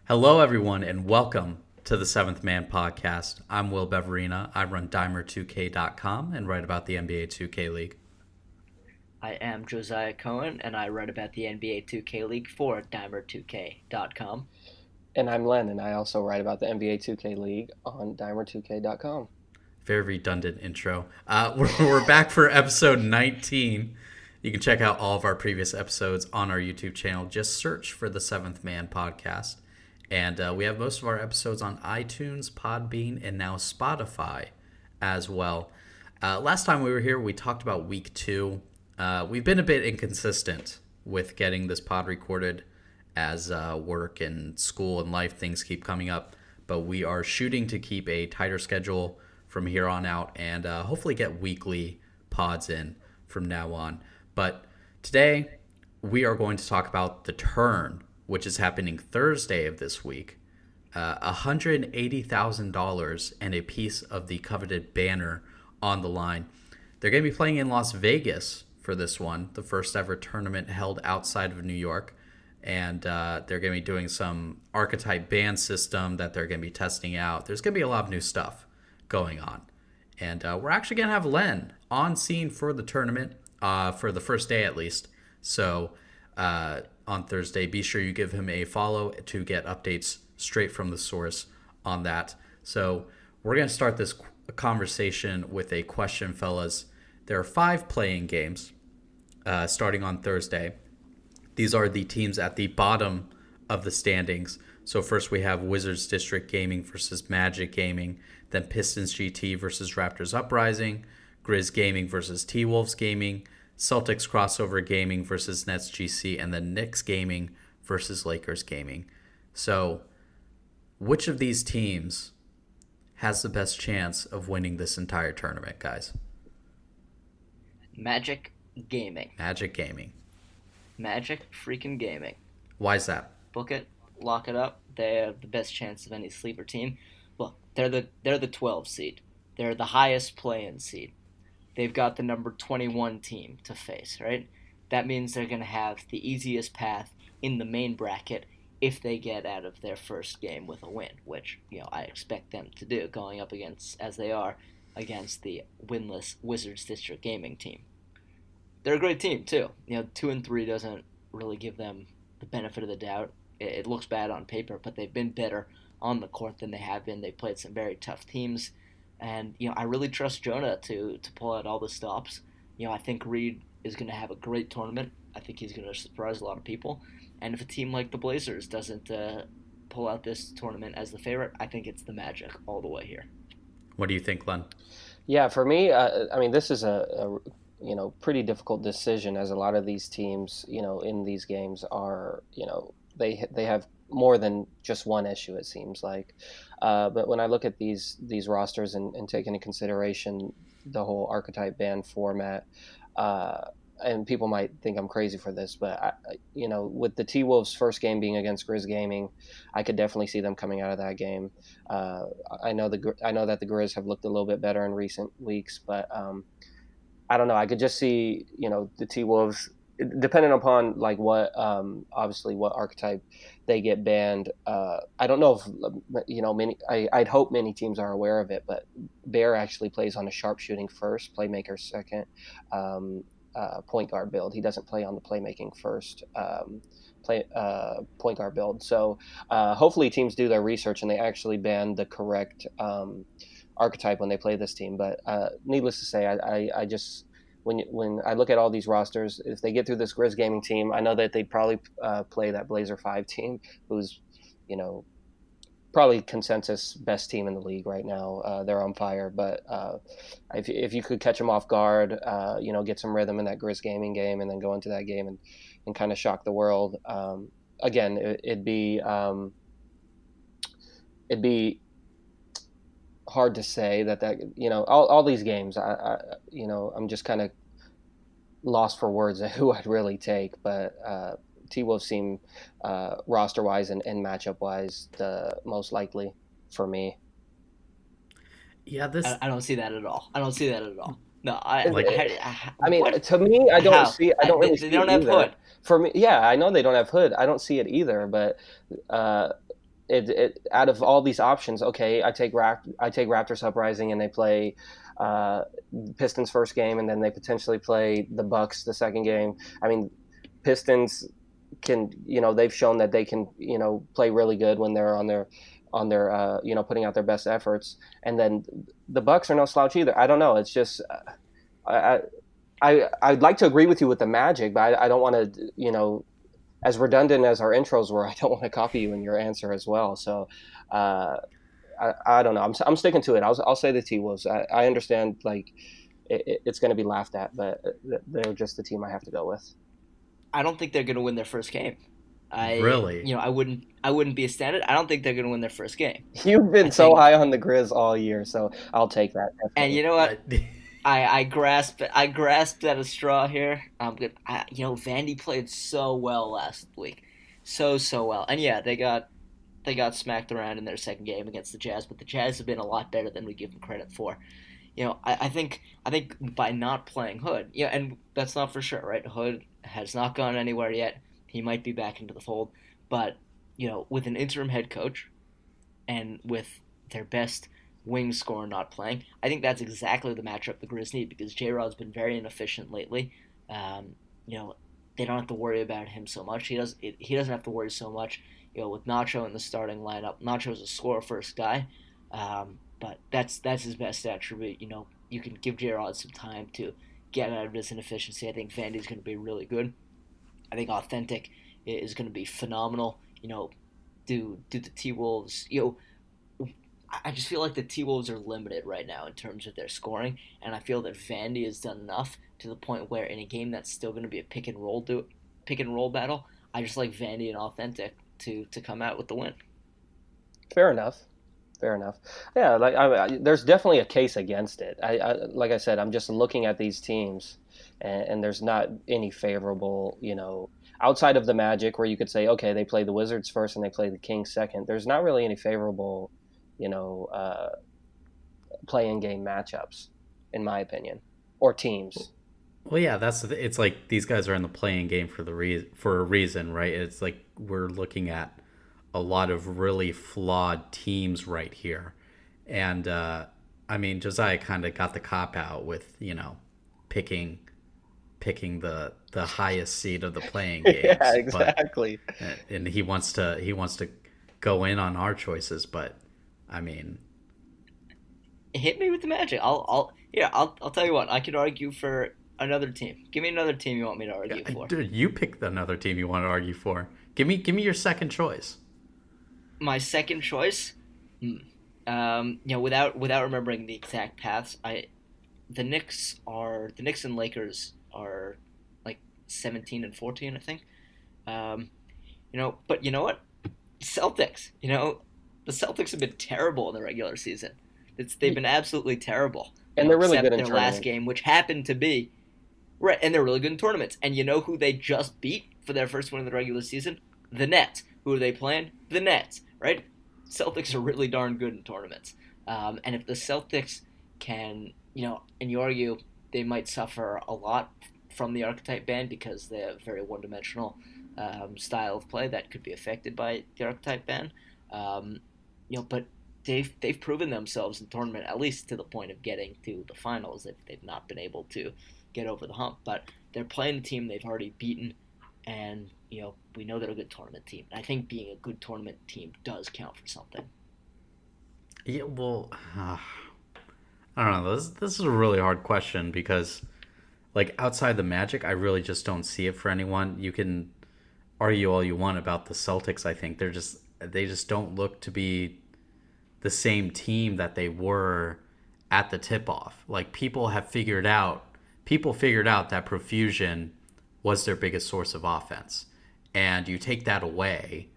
Hello, everyone, and welcome to the Seventh Man Podcast. I'm Will Beverina. I run Dimer2K.com and write about the NBA 2K League. I am Josiah Cohen, and I write about the NBA 2K League for Dimer2K.com. And I'm Len, and I also write about the NBA 2K League on Dimer2K.com. Very redundant intro. We're back for episode 19. You can check out all of our previous episodes on our YouTube channel. Just search for the Seventh Man Podcast. And we have most of our episodes on iTunes, Podbean, and now Spotify as well. Last time we were here, we talked about week 2. We've been a bit inconsistent with getting this pod recorded as work and school and life things keep coming up. But we are shooting to keep a tighter schedule from here on out and hopefully get weekly pods in from now on. But today we are going to talk about the turn, which is happening Thursday of this week. $180,000 and a piece of the coveted banner on the line. They're going to be playing in Las Vegas for this one, the first ever tournament held outside of New York. And they're going to be doing some archetype band system that they're going to be testing out. There's going to be a lot of new stuff going on. And we're actually going to have Len on scene for the tournament, for the first day at least. So on Thursday, be sure you give him a follow to get updates straight from the source on that. So we're going to start this conversation with a question, fellas. There are 5 playing games starting on Thursday. These are the teams at the bottom of the standings. So first we have Wizards District Gaming versus Magic Gaming, then Pistons GT versus Raptors Uprising, Grizz Gaming versus T-Wolves Gaming, Celtics Crossover Gaming versus Nets GC, and then Knicks Gaming versus Lakers Gaming. So which of these teams has the best chance of winning this entire tournament, guys? Magic Gaming. Magic Gaming. Magic freaking Gaming. Why is that? Book it, lock it up. They have the best chance of any sleeper team. Look, they're the 12 seed. They're the highest play-in seed. They've got the number 21 team to face, right? That means they're going to have the easiest path in the main bracket if they get out of their first game with a win, which, I expect them to do, going up against, as they are, against the winless Wizards District Gaming team. They're a great team, too. 2-3 doesn't really give them the benefit of the doubt. It looks bad on paper, but they've been better on the court than they have been. They played some very tough teams. And, I really trust Jonah to pull out all the stops. I think Reed is going to have a great tournament. I think he's going to surprise a lot of people. And if a team like the Blazers doesn't pull out this tournament as the favorite, I think it's the Magic all the way here. What do you think, Len? Yeah, for me, this is a pretty difficult decision, as a lot of these teams, in these games are, they have more than just one issue, it seems like. But when I look at these rosters and take into consideration the whole archetype band format, and people might think I'm crazy for this, but with the T-Wolves' first game being against Grizz Gaming, I could definitely see them coming out of that game. I know that the Grizz have looked a little bit better in recent weeks, but I don't know. I could just see the T-Wolves, depending upon what obviously what archetype they get banned. I don't know if many. I'd hope many teams are aware of it, but Bear actually plays on a sharpshooting first, playmaker second, point guard build. He doesn't play on the playmaking first point guard build. So hopefully teams do their research and they actually ban the correct archetype when they play this team. But needless to say, I just when I look at all these rosters, if they get through this Grizz Gaming team, I know that they'd probably play that Blazer 5 team, who's, probably consensus best team in the league right now. They're on fire. But if you could catch them off guard, get some rhythm in that Grizz Gaming game and then go into that game and kind of shock the world. Again, it'd be hard to say that all these games, I'm just kind of lost for words at who I'd really take, but T-Wolves seem roster wise and matchup wise the most likely for me. Yeah, I don't see that at all. No, to me, I don't see. I don't really. They don't have either. Hood. For me, yeah, I know they don't have Hood. I don't see it either. But out of all these options, okay, I take Raptors Uprising, and they play uh, Pistons first game, and then they potentially play the Bucks the second game. I mean, Pistons can, they've shown that they can, play really good when they're on their putting out their best efforts. And then the Bucks are no slouch either. I don't know. It's just I I'd like to agree with you with the Magic, but I don't want to, as redundant as our intros were, I don't want to copy you in your answer as well. So I don't know. I'm sticking to it. I'll say the T-Wolves. I understand, like, it's going to be laughed at, but they're just the team I have to go with. I don't think they're going to win their first game. Really? I wouldn't be a standard. I don't think they're going to win their first game. You've been so high on the Grizz all year, so I'll take that. Definitely. And you know what? I grasped at a straw here. Vandy played so well last week, so well, and yeah, they got smacked around in their second game against the Jazz, but the Jazz have been a lot better than we give them credit for. I think by not playing Hood, and that's not for sure, right? Hood has not gone anywhere yet. He might be back into the fold, but with an interim head coach and with their best wing scorer not playing, I think that's exactly the matchup the Grizz need, because J-Rod's been very inefficient lately. They don't have to worry about him so much. He doesn't have to worry so much. With Nacho in the starting lineup, Nacho's a score first guy, but that's his best attribute. You can give J-Rod some time to get out of his inefficiency. I think Vandy's going to be really good. I think Authentic is going to be phenomenal. Do the T-Wolves, I just feel like the T-Wolves are limited right now in terms of their scoring, and I feel that Vandy has done enough to the point where in a game that's still going to be a pick and roll battle, I just like Vandy and Authentic to come out with the win. Fair enough. Yeah, there's definitely a case against it. Like I said, I'm just looking at these teams, and there's not any favorable, outside of the Magic, where you could say, okay, they play the Wizards first and they play the Kings second. There's not really any favorable, play-in game matchups, in my opinion, or teams. Well, yeah, it's like these guys are in the playing game for a reason, right? It's like we're looking at a lot of really flawed teams right here, and Josiah kind of got the cop out with picking the highest seed of the playing games. Yeah, exactly. And he wants to go in on our choices, but hit me with the Magic. I'll tell you what. I could argue for another team. Give me another team you want me to argue for. Dude, you pick another team you want to argue for. Give me your second choice. My second choice, without remembering the exact paths, the Knicks and Lakers are like 17 and 14, I think. But you know what? Celtics. The Celtics have been terrible in the regular season. They've been absolutely terrible. And they're really good in their last game, which happened to be right, and they're really good in tournaments. And you know who they just beat for their first win in the regular season? The Nets. Who are they playing? The Nets. Right? Celtics are really darn good in tournaments. And if the Celtics can, and you argue they might suffer a lot from the archetype ban because they have very one-dimensional style of play that could be affected by the archetype ban. But they've proven themselves in tournament, at least to the point of getting to the finals. They've not been able to get over the hump, but they're playing a team they've already beaten, and we know they're a good tournament team. And I think being a good tournament team does count for something. Yeah, well, I don't know. This is a really hard question because, like, outside the Magic, I really just don't see it for anyone. You can argue all you want about the Celtics. I think they just don't look to be the same team that they were at the tip-off. Like, people figured out that Profusion was their biggest source of offense, and you take that away,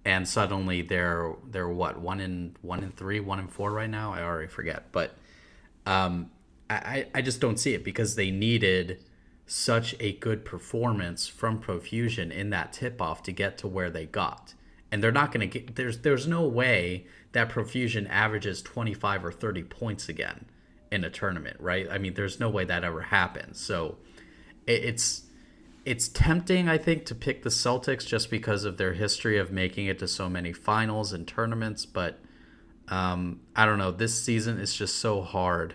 and suddenly they're what, 1-3, 1-4 right now. I already forget, but I just don't see it because they needed such a good performance from Profusion in that tip-off to get to where they got. And they're not going to get there's no way that Profusion averages 25 or 30 points again in a tournament, right? There's no way that ever happens. So it's it's tempting, I think, to pick the Celtics just because of their history of making it to so many finals and tournaments. But I don't know. This season is just so hard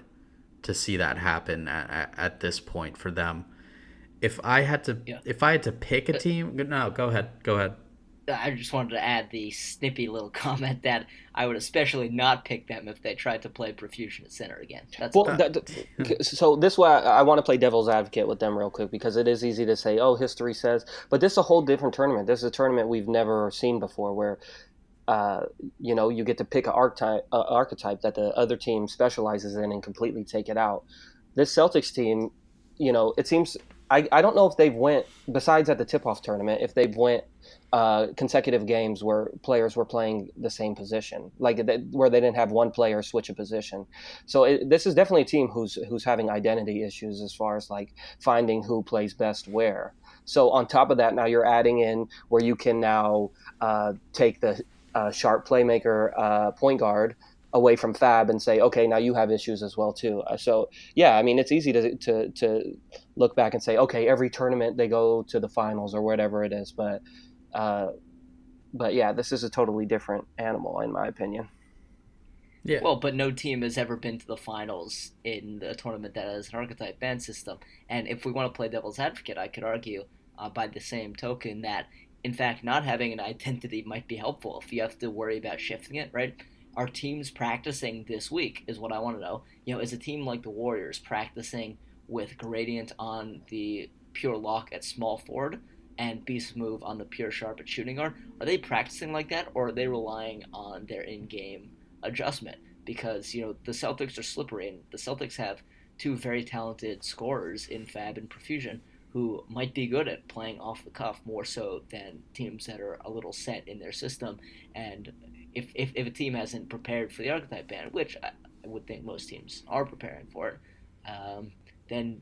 to see that happen at this point for them. Yeah. If I had to pick a team, no, go ahead, go ahead. I just wanted to add the snippy little comment that I would especially not pick them if they tried to play Profusion at center again. That's Well, all. so this way, I want to play devil's advocate with them real quick because it is easy to say, "Oh, history says," but this is a whole different tournament. This is a tournament we've never seen before, where uh, you get to pick an archetype that the other team specializes in and completely take it out. This Celtics team, it seems I don't know if they've went besides at the tip-off tournament if they've went consecutive games where players were playing the same position, like where they didn't have one player switch a position. So this is definitely a team who's having identity issues as far as like finding who plays best where. So on top of that, now you're adding in where you can now take the sharp playmaker point guard away from Fab and say, okay, now you have issues as well too. So yeah, I mean, it's easy to look back and say, okay, every tournament they go to the finals or whatever it is, uh, but yeah, this is a totally different animal in my opinion. Yeah. Well, but no team has ever been to the finals in a tournament that has an archetype ban system. And if we want to play devil's advocate, I could argue by the same token that, in fact, not having an identity might be helpful if you have to worry about shifting it, right? Are teams practicing this week is what I want to know. Is a team like the Warriors practicing with Gradient on the pure lock at small forward and Beast Move on the pure sharp at shooting guard? Are they practicing like that, or are they relying on their in-game adjustment? Because the Celtics are slippery, and the Celtics have two very talented scorers in Fab and Profusion who might be good at playing off the cuff more so than teams that are a little set in their system. And if a team hasn't prepared for the archetype ban, which I would think most teams are preparing for it, then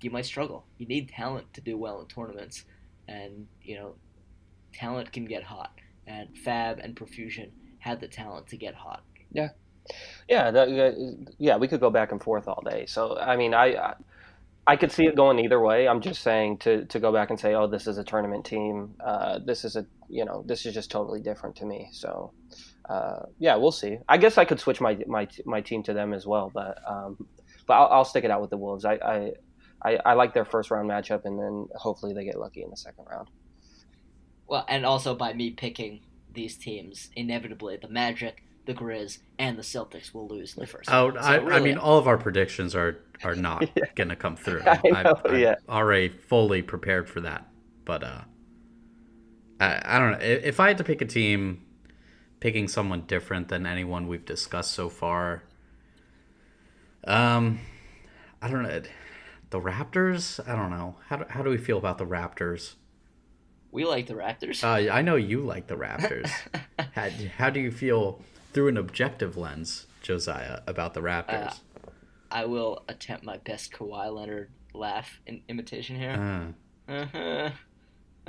you might struggle. You need talent to do well in tournaments, and talent can get hot. And Fab and Profusion had the talent to get hot. Yeah, yeah, yeah. We could go back and forth all day. So I mean, I could see it going either way. I'm just saying to go back and say, oh, this is a tournament team. This is just totally different to me. So, yeah, we'll see. I guess I could switch my team to them as well, but I'll stick it out with the Wolves. I like their first round matchup, and then hopefully they get lucky in the second round. Well, and also by me picking these teams, inevitably the Magic, the Grizz, and the Celtics will lose in the first Oh, round. So I mean, all of our predictions are not Yeah, gonna come through. I know, I'm yeah. already fully prepared for that. But I don't know. If I had to pick a team, picking someone different than anyone we've discussed so far, I don't know. The Raptors. I don't know. How do we feel about the Raptors? we like the Raptors. I know you like the Raptors. How do you feel through an objective lens, Josiah, about the Uh, Raptors? I will attempt my best Kawhi Leonard laugh in imitation here. Uh-huh.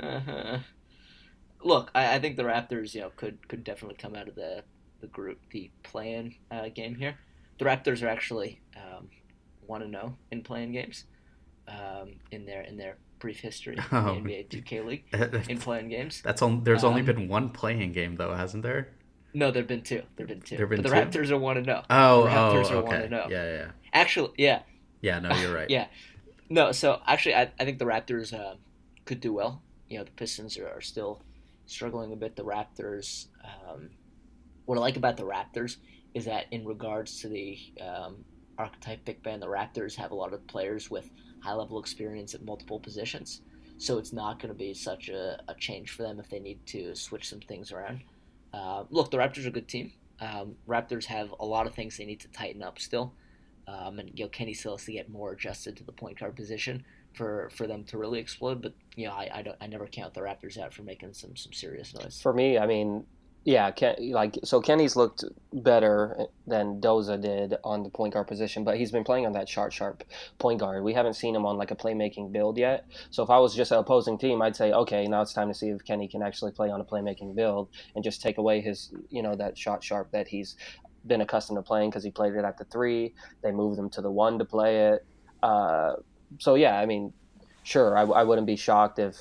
Uh-huh. Look, I think the Raptors, could definitely come out of the group, the play-in game here. The Raptors are actually 1-0 in play-in games in their brief history in the Oh, NBA 2K League in play-in games. there's only Um, been one playing game though, hasn't there? no, there've been two. There've been two. There've been But the two? Raptors are 1-0. Oh, The Raptors are okay. 1-0. Yeah. Actually, yeah, Yeah, no, you're right. yeah. No, so actually, I think the Raptors could do well. The Pistons are still struggling a bit. The Raptors, what I like about the Raptors is that in regards to the archetype big band, the Raptors have a lot of players with high level experience at multiple positions. So it's not going to be such a change for them if they need to switch some things around. Look, the Raptors are a good team. Raptors have a lot of things they need to tighten up still. And Kenny still has to get more adjusted to the point guard position for them to really explode. But I never count the Raptors out for making some serious noise. For me, I mean, yeah, so Kenny's looked better than Doza did on the point guard position, but he's been playing on that sharp point guard. We haven't seen him on like a playmaking build yet. So if I was just an opposing team, I'd say, okay, now it's time to see if Kenny can actually play on a playmaking build and just take away his, that shot sharp that he's been accustomed to playing because he played it at the 3. They moved him to the 1 to play it. So yeah, I mean, sure, I wouldn't be shocked if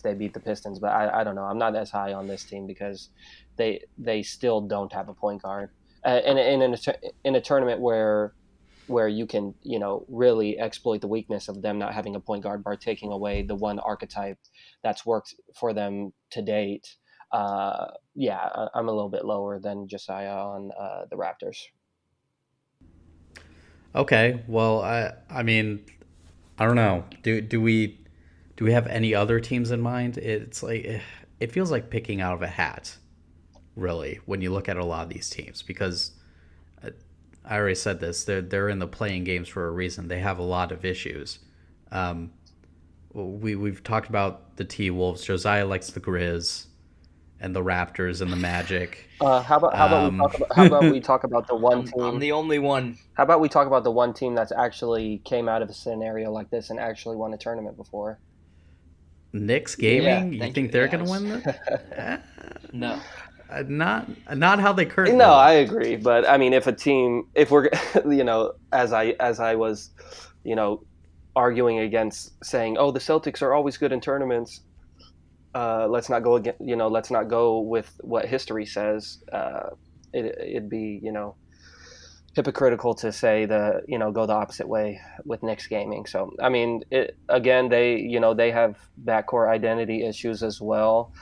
they beat the Pistons, but I don't know. I'm not as high on this team because they still don't have a point guard. And in a tournament where you can, really exploit the weakness of them not having a point guard by taking away the one archetype that's worked for them to date. Yeah, I'm a little bit lower than Josiah on the Raptors. Okay, well, I mean, I don't know. Do we have any other teams in mind? It's like it feels like picking out of a hat, really, when you look at a lot of these teams because I already said this. They're in the playing games for a reason. They have a lot of issues. Um, we've talked about the T Wolves. Josiah likes the Grizz and the Raptors and the Magic. How about how about we talk about the one I'm team? the only one. How about we talk about the one team that's actually came out of a scenario like this and actually won a tournament before? Knicks Yeah. Gaming. You Thank you. think they're Yeah, I gonna was, win the? no. Not how they currently No, I look. agree, but I mean, if we're, as I was, you know, arguing against saying, oh, the Celtics are always good in tournaments. Let's not go again. Let's not go with what history says. It'd be, hypocritical to say go the opposite way with Knicks Gaming. So I mean, again, they have backcourt identity issues as well.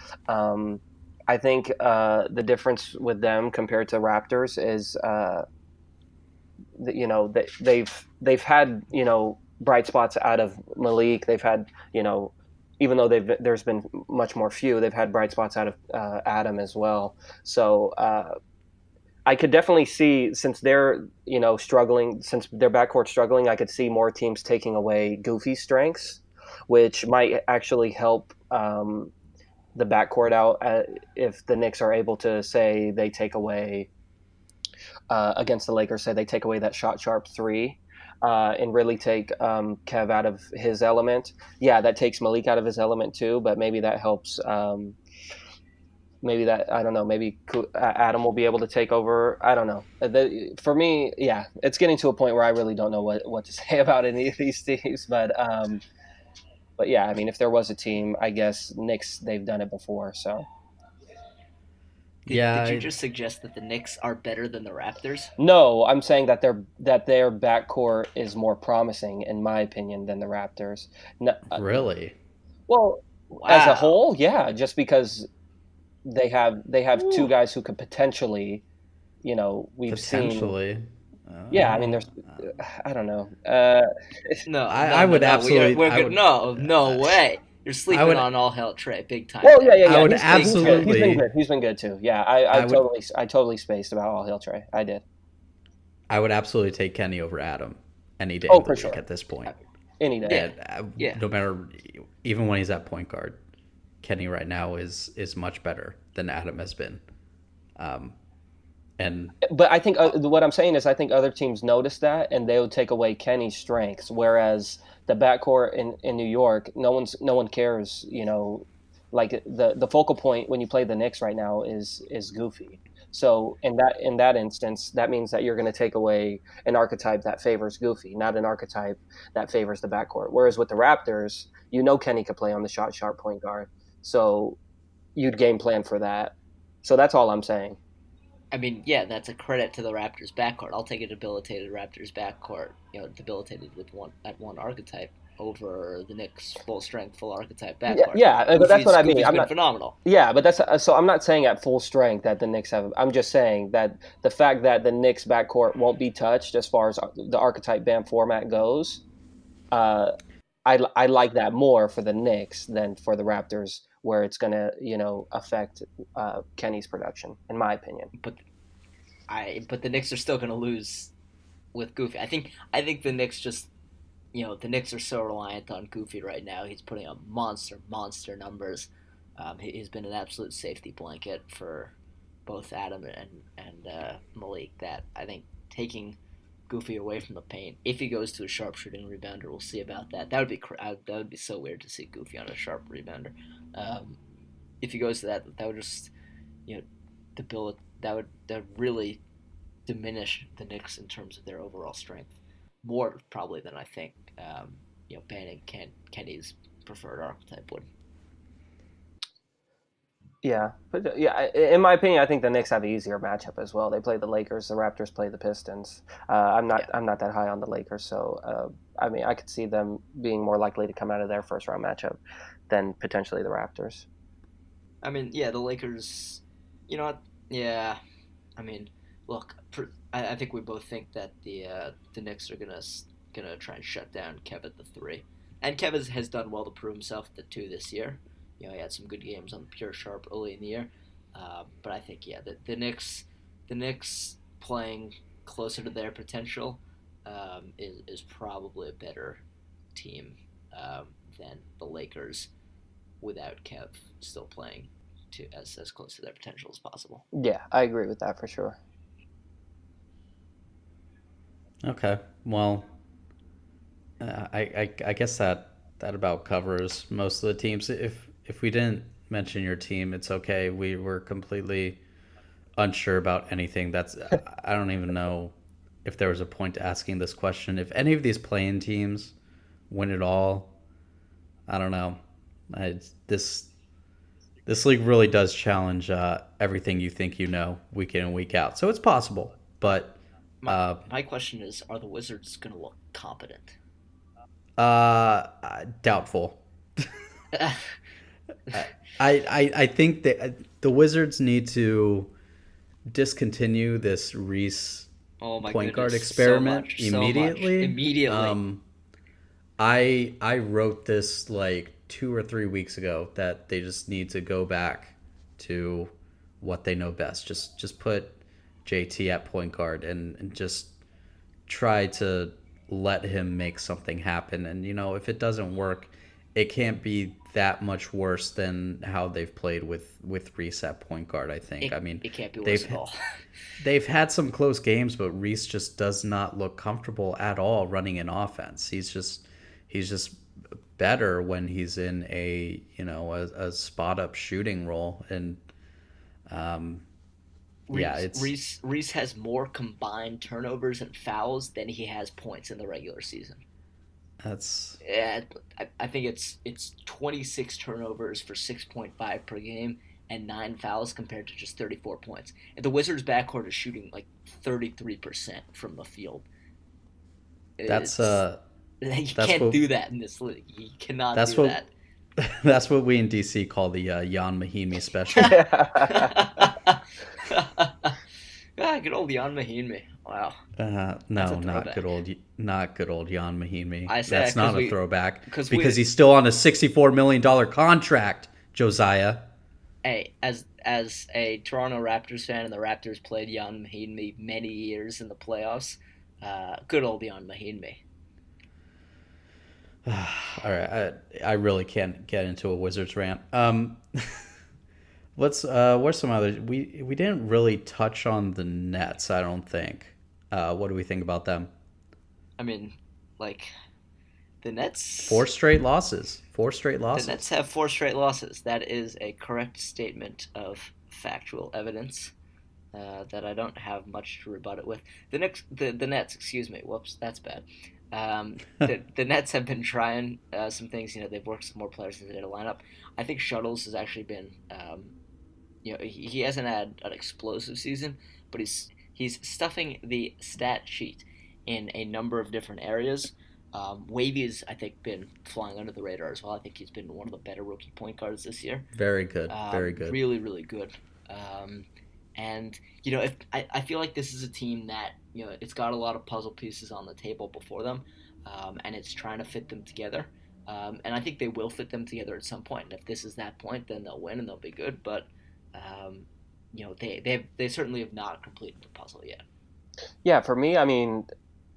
I think the difference with them compared to Raptors is they've had bright spots out of Malik. They've had even though there's been much more few, they've had bright spots out of Adam as well. So I could definitely see, since they're struggling, since their backcourt struggling, I could see more teams taking away Goofy's strengths, which might actually help the backcourt out if the Knicks are able to say they take away against the Lakers, say they take away that shot sharp three. And really take Kev out of his element. Yeah, that takes Malik out of his element too, but maybe that helps. Maybe that, I don't know. Maybe Adam will be able to take over. I don't know. For me, yeah, it's getting to a point where I really don't know what to say about any of these teams. But yeah, I mean, if there was a team, I guess Knicks, they've done it before. So Did you Yeah, just suggest that the Knicks are better than the Raptors? no, I'm saying that their backcourt is more promising, in my opinion, than the Raptors. No, really. well, as a Wow. whole, yeah, just because they have two guys who could potentially, we've seen. Potentially. Yeah, I mean, Uh, I don't know. No, I, no, I no, would no. absolutely. We're I good. would. No, no Uh, way. You're I sleeping would. on all hell Trey, big time Well, yeah, there. yeah, I yeah. would He's good. He's been absolutely. good. He's been good too. Yeah, I I would. totally spaced about all Hill Trey. I did. I would absolutely take Kenny over Adam any day Oh, of the for week sure. at this point. Any day. Yeah, And yeah. no matter, even when he's at point guard, Kenny right now is much better than Adam has been. Um, and But I think what I'm saying is I think other teams notice that and they would take away Kenny's strengths, whereas the backcourt in New York, no one cares. Like the focal point when you play the Knicks right now is Goofy. So in that instance, that means that you're going to take away an archetype that favors Goofy, not an archetype that favors the backcourt. Whereas with the Raptors, Kenny could play on the shot sharp point guard, so you'd game plan for that. So that's all I'm saying. I mean, yeah, that's a credit to the Raptors backcourt. I'll take a debilitated Raptors backcourt, debilitated with one archetype over the Knicks full strength, full archetype Yeah, backcourt. yeah, but that's what I mean. Goofy's I'm been not. phenomenal. Yeah, but that's so. I'm not saying at full strength that the Knicks have. I'm just saying that the fact that the Knicks backcourt won't be touched as far as the archetype band format goes, uh, I like that more for the Knicks than for the Raptors, where it's gonna affect Kenny's production, in my opinion. But but the Knicks are still going to lose with Goofy. I think the Knicks just the Knicks are so reliant on Goofy right now. He's putting up monster numbers. He's been an absolute safety blanket for both Adam and Malik. That I think taking Goofy away from the paint, if he goes to a sharpshooting rebounder, we'll see about that. That would be so weird to see Goofy on a sharp rebounder. Um, if he goes to that would just you know that would really diminish the Knicks in terms of their overall strength more probably than I think. banning Kenny's preferred archetype would. Yeah, but yeah, in my opinion, I think the Knicks have an easier matchup as well. They play the Lakers, the Raptors play the Pistons. Yeah. I'm not that high on the Lakers, so I mean, I could see them being more likely to come out of their first round matchup than potentially the Raptors. I mean, yeah, the Lakers. You know what? Yeah. I mean, look, I think we both think that the Knicks are gonna try and shut down Kev at the three, and Kev has done well to prove himself at the two this year. He had some good games on the pure sharp early in the year, but I think the Knicks playing closer to their potential is probably a better team than the Lakers without Kev still playing to as close to their potential as possible. Yeah, I agree with that for sure. Okay. Well, I guess that about covers most of the teams. If we didn't mention your team, it's okay. We were completely unsure about anything. I don't even know if there was a point to asking this question. If any of these playing teams win it all, I don't know. This this league really does challenge everything you think you know week in and week out. So it's possible, but My uh, my question is, are the Wizards gonna look competent? doubtful. I think that the Wizards need to discontinue this Reese Oh my point guard goodness, so experiment much, so much, immediately. immediately. Um, I wrote this like 2 or 3 weeks ago that they just need to go back to what they know best. Just put JT at point guard and just try to let him make something happen. And if it doesn't work, it can't be that much worse than how they've played with Reese at point guard. I think. It I mean, it can't be worse they've at all. they've had some close games, but Reese just does not look comfortable at all running an offense. He's just better when he's in a spot up shooting role. And um, yeah, Reese has more combined turnovers and fouls than he has points in the regular season. that's Yeah, I think it's 26 turnovers for 6.5 per game and 9 fouls compared to just 34 points. And the Wizards' backcourt is shooting like 33% from the field. that's It's You that's can't what do that in this league. You cannot that's do what that. that's what we in DC call the Jan Mahimi special. Good old Jan Mahinmi. Wow, that's a No, throwback. not good old Jan Mahimi. I say That's that because not a we throwback because because we he's still on a $64 million contract. Josiah. hey, as a Toronto Raptors fan, and the Raptors played Jan Mahinmi many years in the playoffs. Good old Jan Mahinmi. All right, I really can't get into a Wizards rant. What's some other? We didn't really touch on the Nets. I don't think. What do we think about them? I mean, like the Nets. Four straight losses. Four straight The losses. Nets have four straight losses. That is a correct statement of factual evidence. That I don't have much to rebut it with. The Nets, excuse me. Whoops, that's bad. The Nets have been trying some things. They've worked some more players into their lineup. I think Shuttles has actually been. He hasn't had an explosive season, but he's stuffing the stat sheet in a number of different areas. Wavy's, I think, been flying under the radar as well. I think he's been one of the better rookie point guards this year. Very good. Very good. Really, really good. And if I feel like this is a team that it's got a lot of puzzle pieces on the table before them, and it's trying to fit them together. And I think they will fit them together at some point. And if this is that point, then they'll win and they'll be good. But they certainly have not completed the puzzle yet. Yeah, for me, I mean,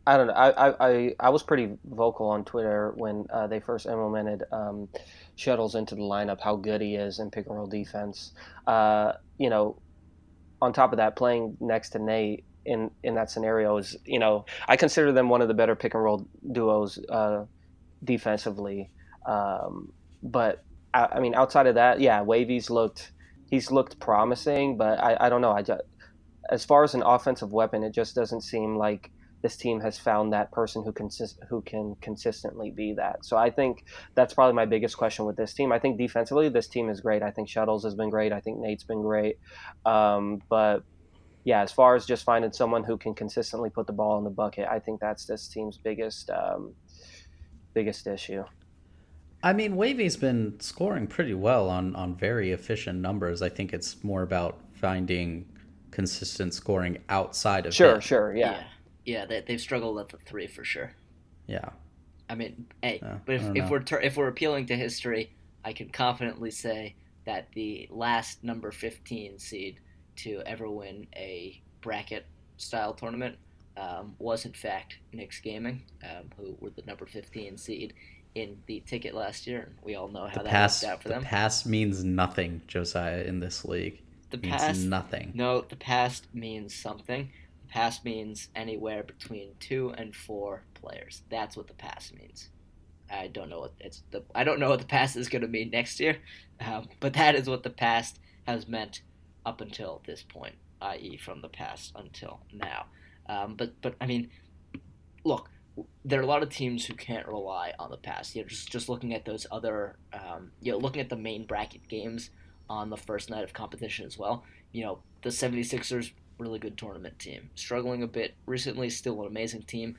I don't know. I was pretty vocal on Twitter when they first implemented Shuttles into the lineup, how good he is in pick and roll defense. You know, on top of that, playing next to Nate in that scenario is, I consider them one of the better pick and roll duos defensively. But I mean, outside of that, yeah, he's looked promising, but I don't know. As far as an offensive weapon, it just doesn't seem like this team has found that person who can consistently be that. So I think that's probably my biggest question with this team. I think defensively, this team is great. I think Shuttles has been great. I think Nate's been great. But yeah, as far as just finding someone who can consistently put the ball in the bucket, I think that's this team's biggest issue. I mean, Wavy's been scoring pretty well on very efficient numbers. I think it's more about finding consistent scoring outside of Sure, him. sure, yeah. They've struggled at the three for sure. Yeah. I mean, hey, Yeah, but I don't if know. if we're appealing to history, I can confidently say that the last number 15 seed to ever win a bracket style tournament was in fact Knicks Gaming, who were the number 15 seed in the ticket last year, and we all know how that worked out for The them. past means nothing, Josiah, in this league. The It means past, nothing. no, the past means something. The past means anywhere between 2 and 4 players. That's what the past means. I don't know what the past is going to mean next year, but that is what the past has meant up until this point, i.e., from the past until now. But I mean, look, there are a lot of teams who can't rely on the past. Just looking at those other, looking at the main bracket games on the first night of competition as well. The 76ers, really good tournament team. Struggling a bit recently, still an amazing team.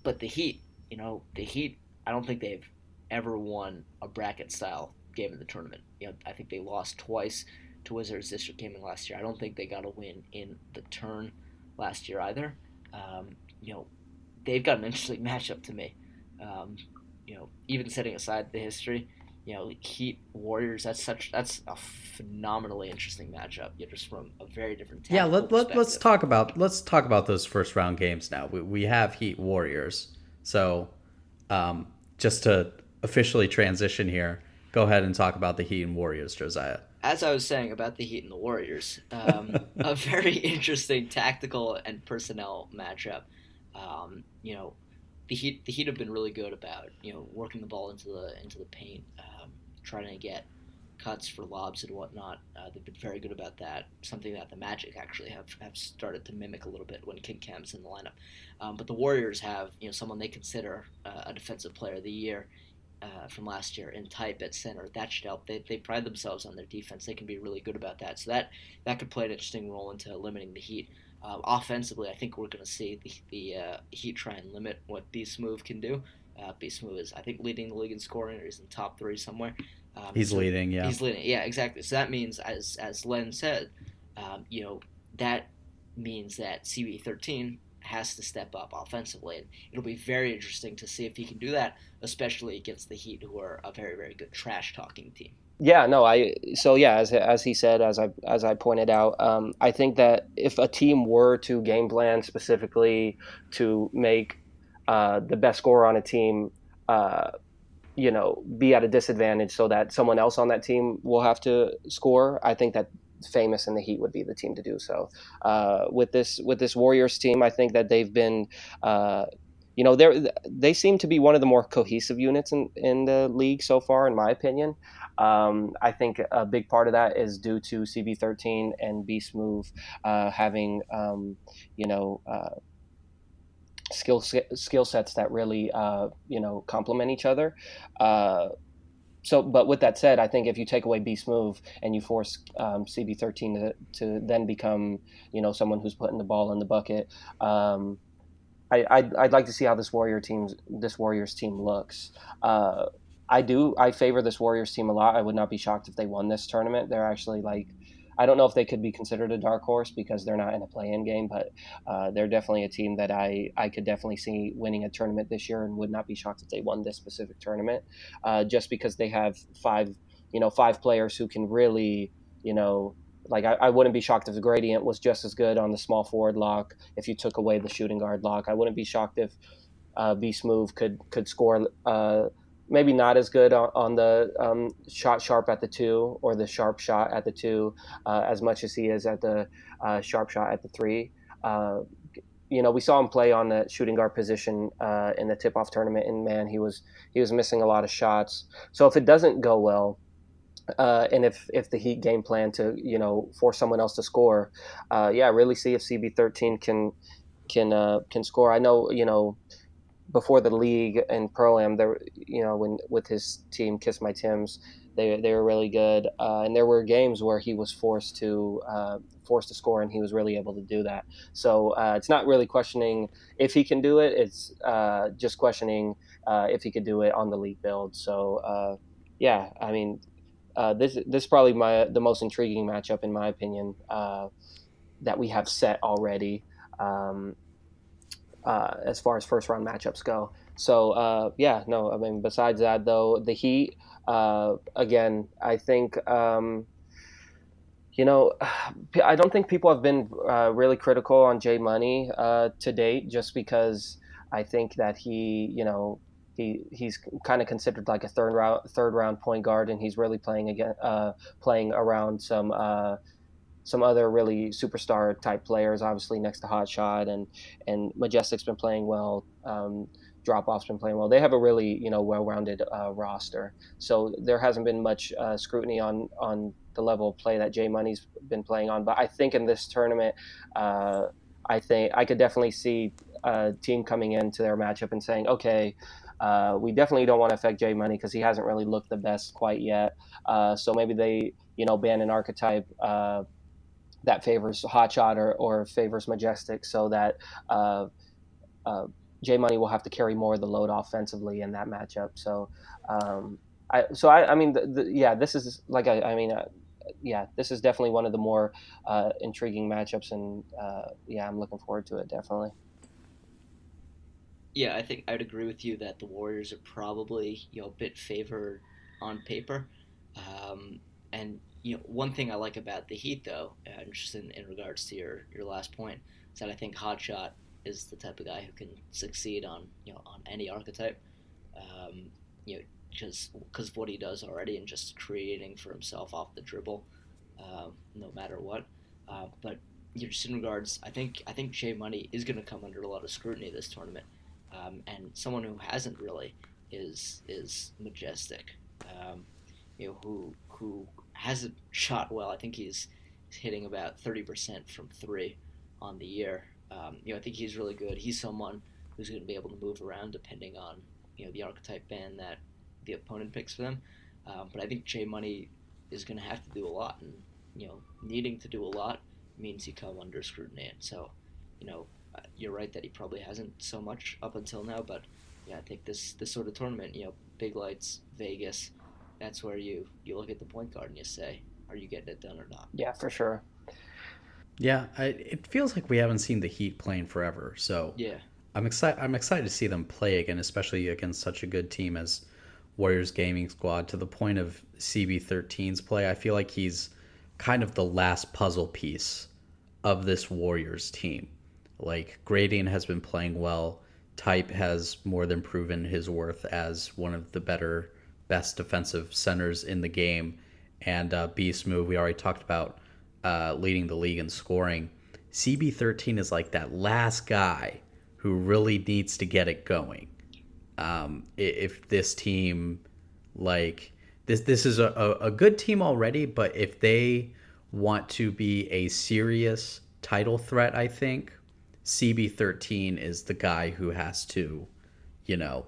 But the Heat, the Heat, I don't think they've ever won a bracket style game in the tournament. I think they lost twice to Wizards District Gaming last year. I don't think they got a win in the turn last year either. Um, you know, they've got an interesting matchup to me. Even setting aside the history, Heat Warriors. That's a phenomenally interesting matchup. Just from a very different Yeah, tactical let's perspective. talk about those first round games now. We have Heat Warriors. So, just to officially transition here, go ahead and talk about the Heat and Warriors, Josiah. As I was saying about the Heat and the Warriors, a very interesting tactical and personnel matchup. The Heat have been really good about working the ball into the paint, trying to get cuts for lobs and whatnot. They've been very good about that. Something that the Magic actually have started to mimic a little bit when King Cam's in the lineup. But the Warriors have someone they consider a defensive player of the year from last year in type at center. That should help. They pride themselves on their defense. They can be really good about that. So that could play an interesting role into limiting the Heat. Offensively, I think we're going to see the Heat try and limit what Beast Move can do. Beast Move is, I think, leading the league in scoring, or he's in top 3 somewhere. He's leading, yeah. He's leading, yeah, exactly. So that means, as Len said, that means that CB13 has to step up offensively, and it'll be very interesting to see if he can do that, especially against the Heat, who are a very, very good trash talking team. Yeah, no, as he said, as I pointed out, I think that if a team were to game plan specifically to make the best scorer on a team, be at a disadvantage so that someone else on that team will have to score, I think that Famous and the Heat would be the team to do so. With this Warriors team, I think that they've been. They seem to be one of the more cohesive units in the league so far, in my opinion. I think a big part of that is due to CB13 and Beast Move having, skill sets that really, complement each other. But with that said, I think if you take away Beast Move and you force CB13 to then become, someone who's putting the ball in the bucket, I'd like to see how this Warriors team looks. I favor this Warriors team a lot. I would not be shocked if they won this tournament. They're actually I don't know if they could be considered a dark horse because they're not in a play-in game, but they're definitely a team that I could definitely see winning a tournament this year, and would not be shocked if they won this specific tournament, just because they have five players who can really, I wouldn't be shocked if the Gradient was just as good on the small forward lock if you took away the shooting guard lock. I wouldn't be shocked if Beast Move could score. Maybe not as good on the shot sharp at the 2 or the sharp shot at the 2 as much as he is at the sharp shot at the 3. We saw him play on the shooting guard position in the tip-off tournament, and man, he was missing a lot of shots. So if it doesn't go well, and if the Heat game plan to force someone else to score, really see if CB13 can can score. I know, before the league and pro am, there, when with his team Kiss My Tims, they were really good, and there were games where he was forced to score, and he was really able to do that. So it's not really questioning if he can do it; it's just questioning if he could do it on the league build. So yeah, I mean, this is probably the most intriguing matchup in my opinion, that we have set already. Um, as far as first round matchups go. So yeah, no, I mean, besides that though, the Heat, again, I think, you know, I don't think people have been really critical on Jay Money to date, just because I think that he's kind of considered like a third round point guard, and he's really playing around some other really superstar type players, obviously next to Hot Shot, and Majestic's been playing well. Drop Off's been playing well. They have a really well-rounded roster, so there hasn't been much scrutiny on the level of play that Jay Money's been playing on. But I think in this tournament, I think I could definitely see a team coming into their matchup and saying, okay, we definitely don't want to affect Jay Money because he hasn't really looked the best quite yet. So maybe they ban an archetype that favors Hotshot or favors Majestic, so that uh, J Money will have to carry more of the load offensively in that matchup. So, I mean, yeah, this is like I mean, yeah, this is definitely one of the more intriguing matchups, and yeah, I'm looking forward to it definitely. Yeah, I think I'd agree with you that the Warriors are probably a bit favored on paper. And one thing I like about the Heat, though, just in regards to your last point, is that I think Hotshot is the type of guy who can succeed on on any archetype. Um, you know, because of what he does already and just creating for himself off the dribble, no matter what. But just in regards, I think Shea Money is going to come under a lot of scrutiny this tournament, and someone who hasn't really is Majestic. Who hasn't shot well. I think he's hitting about 30% from three on the year. I think he's really good. He's someone who's going to be able to move around depending on the archetype band that the opponent picks for them. But I think Jay Money is going to have to do a lot, and needing to do a lot means you come under scrutiny. And so, you're right that he probably hasn't so much up until now. But yeah, I think this sort of tournament, big lights, Vegas, that's where you look at the point guard and you say, are you getting it done or not? Yeah, for sure. Yeah, it feels like we haven't seen the Heat playing forever. So Yeah, I'm excited to see them play again, especially against such a good team as Warriors Gaming Squad. To the point of CB13's play, I feel like he's kind of the last puzzle piece of this Warriors team. Like Gradient has been playing well. Type has more than proven his worth as one of the best defensive centers in the game. And Beast Move, we already talked about leading the league in scoring. CB13 is like that last guy who really needs to get it going. If this team, like this is a good team already, but if they want to be a serious title threat, I think CB13 is the guy who has to, you know,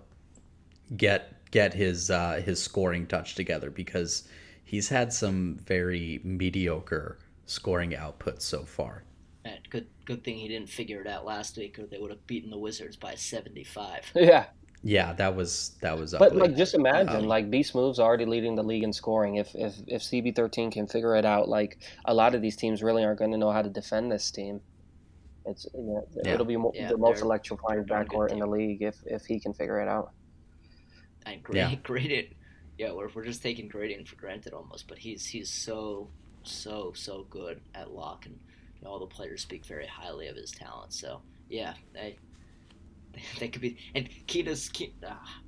get his scoring touch together, because he's had some very mediocre scoring outputs so far. and good thing he didn't figure it out last week, or they would have beaten the Wizards by 75. Yeah, Yeah, that was but ugly. like just imagine, Um, like Beast Move's already leading the league in scoring. If CB13 can figure it out, like a lot of these teams really aren't going to know how to defend this team. yeah, It'll be Yeah, the most they're electrifying a darn good backcourt in the team. league if he can figure it out. And yeah, Gradient, yeah, we're just taking Gradient for granted almost, but he's so good at lock, and all the players speak very highly of his talent. So yeah, they could be. And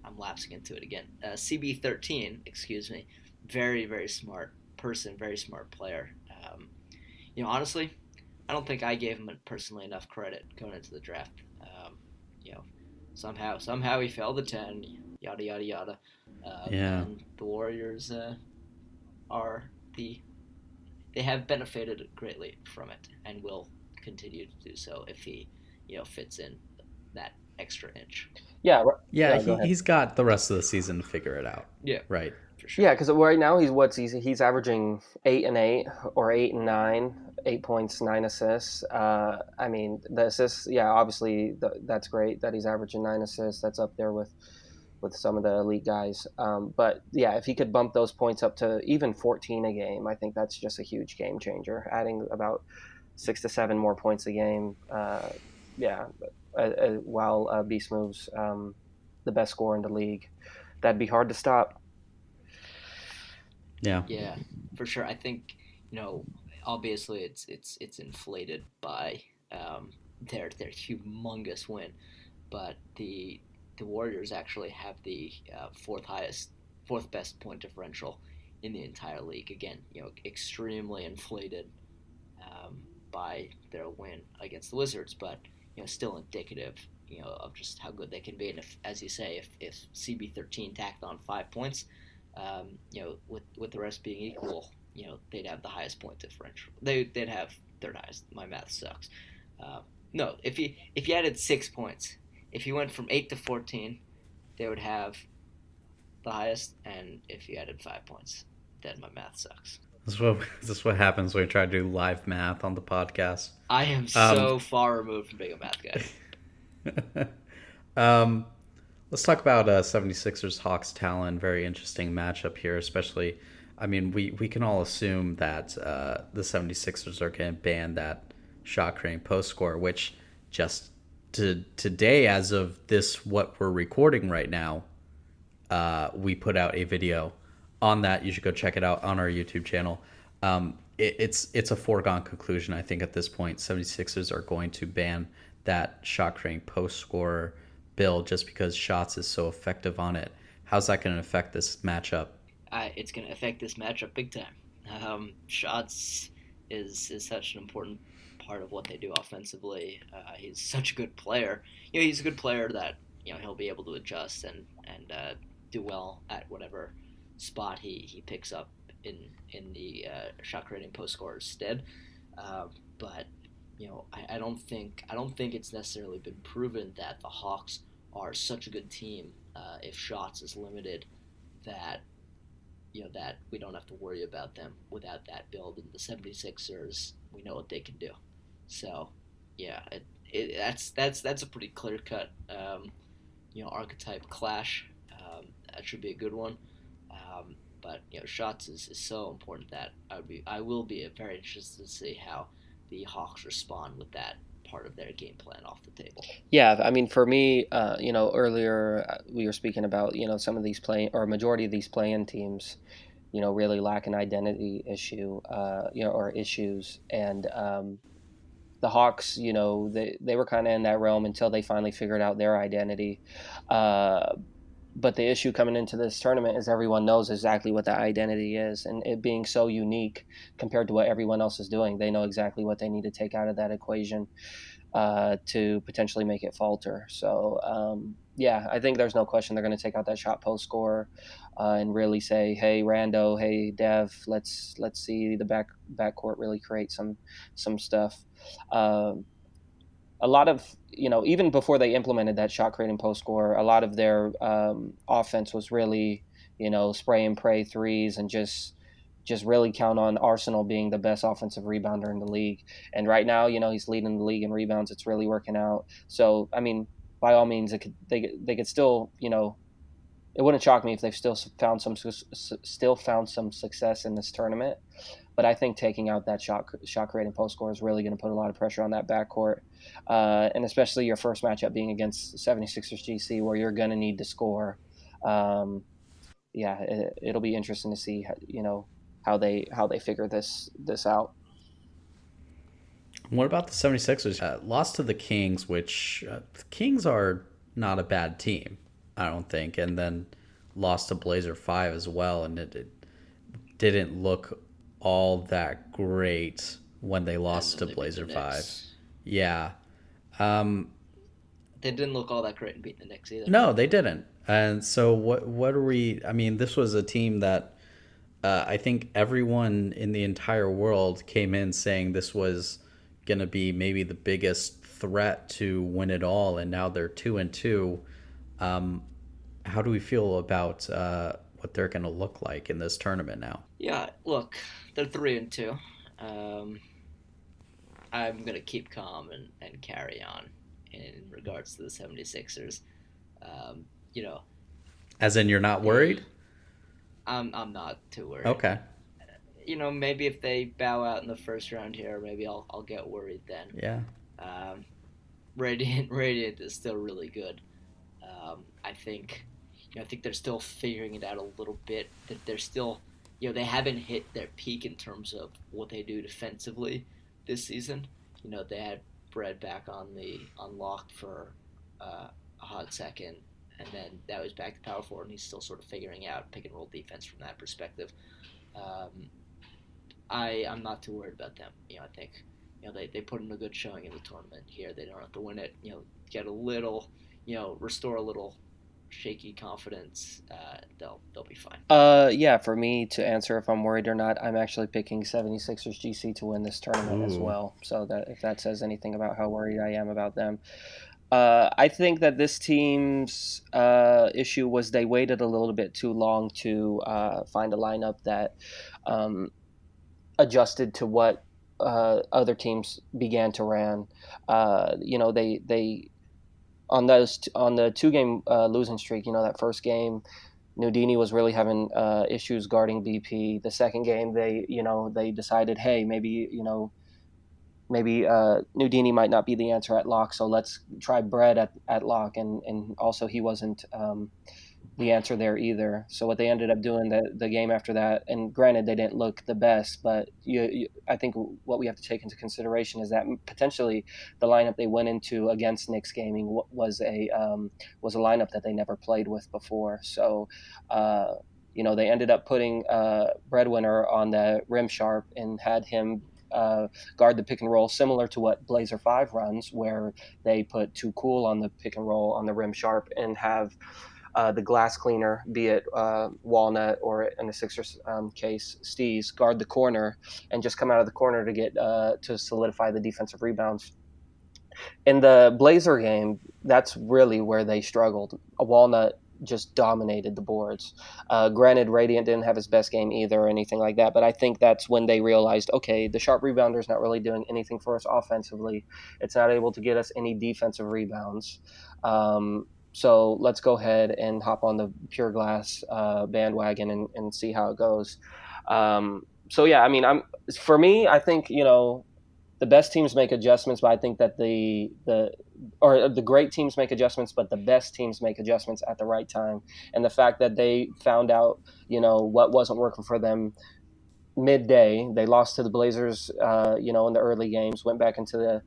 I'm lapsing into it again. CB13, excuse me, very smart person, very smart player. Honestly, I don't think I gave him personally enough credit going into the draft. You know, somehow he fell to 10. Yada yada yada. yeah. And the Warriors are they have benefited greatly from it and will continue to do so if he fits in that extra inch. Yeah, Yeah, go ahead. he's got the rest of the season to figure it out. Yeah, Right. for sure. Yeah, because right now he's averaging 8 and 8 or 8 and 9, 8 points, 9 assists. I mean the assists. Yeah, obviously that's great that he's averaging 9 assists. That's up there with some of the elite guys. But yeah, if he could bump those points up to even 14 a game, I think that's just a huge game changer. Adding about 6 to 7 more points a game. Yeah, while Beast moves the best scorer in the league, that'd be hard to stop. Yeah. Yeah, for sure. I think obviously it's inflated by their humongous win, but the Warriors actually have the fourth best point differential in the entire league. Again, extremely inflated by their win against the Wizards, but still indicative of just how good they can be. And if, as you say, if CB13 tacked on 5 points, with the rest being equal, they'd have the highest point differential. They'd have third highest. My math sucks. No, if you added 6 points, if you went from 8 to 14, they would have the highest. And if you added 5 points, then my math sucks. This is what happens when we try to do live math on the podcast. I am so far removed from being a math guy. Let's talk about 76ers Hawks Talon. Very interesting matchup here, especially. I mean, we can all assume that the 76ers are going to ban that shot creating post score, which just today, as of this, what we're recording right now, we put out a video on that. You should go check it out on our YouTube channel. It's a foregone conclusion, I think, at this point. 76ers are going to ban that shot creating post scorer bill just because shots is so effective on it. How's that going to affect this matchup? It's going to affect this matchup big time. Shots is such an important part of what they do offensively. He's such a good player. He's a good player that he'll be able to adjust and do well at whatever spot he picks up in the shot creating post scorer's stead. But I don't think it's necessarily been proven that the Hawks are such a good team if shots is limited that that we don't have to worry about them without that build. And the 76ers, we know what they can do. So yeah, that's a pretty clear cut archetype clash. That should be a good one. But shots is so important that I will be very interested to see how the Hawks respond with that part of their game plan off the table. Yeah, I mean, for me, earlier we were speaking about some of these majority of these play-in teams, really lack an identity issue, or issues, and the Hawks, they were kind of in that realm until they finally figured out their identity. But the issue coming into this tournament is everyone knows exactly what that identity is, and it being so unique compared to what everyone else is doing, they know exactly what they need to take out of that equation to potentially make it falter. So, yeah, I think there's no question they're going to take out that shot post scorer and really say, hey, Rando, hey, Dev, let's see the backcourt really create some stuff. A lot of, even before they implemented that shot creating post score, a lot of their offense was really, spray and pray threes and just really count on Arsenal being the best offensive rebounder in the league. And right now, he's leading the league in rebounds. It's really working out. So, I mean, by all means, they could still, it wouldn't shock me if they've still found some success in this tournament. But I think taking out that shot creating post score is really going to put a lot of pressure on that backcourt. And especially your first matchup being against 76ers GC, where you're going to need to score. Yeah, it'll be interesting to see how they figure this out. What about the 76ers? Lost to the Kings, which the Kings are not a bad team, I don't think. And then lost to Blazer 5 as well, and it didn't look all that great when they lost to Blazer 5. Yeah. They didn't look all that great in beating the Knicks either. No, they didn't. And so what are we... I mean, this was a team that I think everyone in the entire world came in saying this was going to be maybe the biggest threat to win it all, and now they're 2-2. How do we feel about what they're going to look like in this tournament now? Yeah, look, they're 3-2. Um, I'm gonna keep calm and carry on in regards to the 76ers. Um, you know, As in, you're not worried? I'm not too worried. Okay. Maybe if they bow out in the first round here, maybe I'll get worried then. Yeah. Um, Radiant is still really good. I think they're still figuring it out a little bit. That they're still, they haven't hit their peak in terms of what they do defensively this season. They had Brett back on locked for a hot second, and then that was back to power forward, and he's still sort of figuring out pick and roll defense from that perspective. Um, I'm not too worried about them. I think they put in a good showing in the tournament here. They don't have to win it. Get a little, restore a little shaky confidence. They'll be fine. Yeah, for me to answer if I'm worried or not, I'm actually picking 76ers GC to win this tournament as well. So that if that says anything about how worried I am about them. I think that this team's issue was they waited a little bit too long to find a lineup that adjusted to what other teams began to run. They on the 2-game losing streak. That first game, Nudini was really having issues guarding BP. The second game, they decided, hey, maybe Nudini might not be the answer at lock, so let's try Brett at lock, and also he wasn't the answer there either. So what they ended up doing the game after that, and granted they didn't look the best, but I think what we have to take into consideration is that potentially the lineup they went into against Knicks Gaming was a lineup that they never played with before. So they ended up putting Breadwinner on the rim sharp and had him guard the pick and roll, similar to what Blazer 5 runs, where they put Too Cool on the pick and roll on the rim sharp and have the glass cleaner, be it Walnut or in the Sixers case, Steez, guard the corner and just come out of the corner to get to solidify the defensive rebounds. In the Blazer game, that's really where they struggled. Walnut just dominated the boards. Granted, Radiant didn't have his best game either or anything like that, but I think that's when they realized, okay, the sharp rebounder is not really doing anything for us offensively. It's not able to get us any defensive rebounds. So let's go ahead and hop on the pure glass bandwagon and see how it goes. So yeah, I mean, I think the best teams make adjustments, but I think that the great teams make adjustments, but the best teams make adjustments at the right time. And the fact that they found out what wasn't working for them midday, they lost to the Blazers, in the early games, went back into the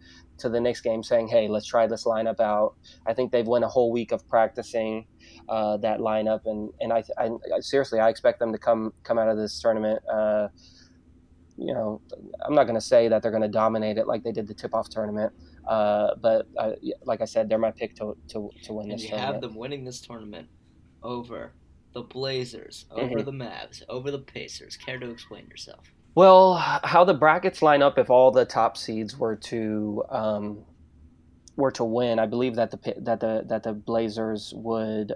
Knicks game saying, hey, let's try this lineup out. I think they've went a whole week of practicing that lineup, and I seriously, I expect them to come out of this tournament. I'm not going to say that they're going to dominate it like they did the tip-off tournament, but like I said, they're my pick to win this tournament. And you have them winning this tournament over the Blazers, over the Mavs, over the Pacers. Care to explain yourself? Well, how the brackets line up if all the top seeds were to win, I believe that the Blazers would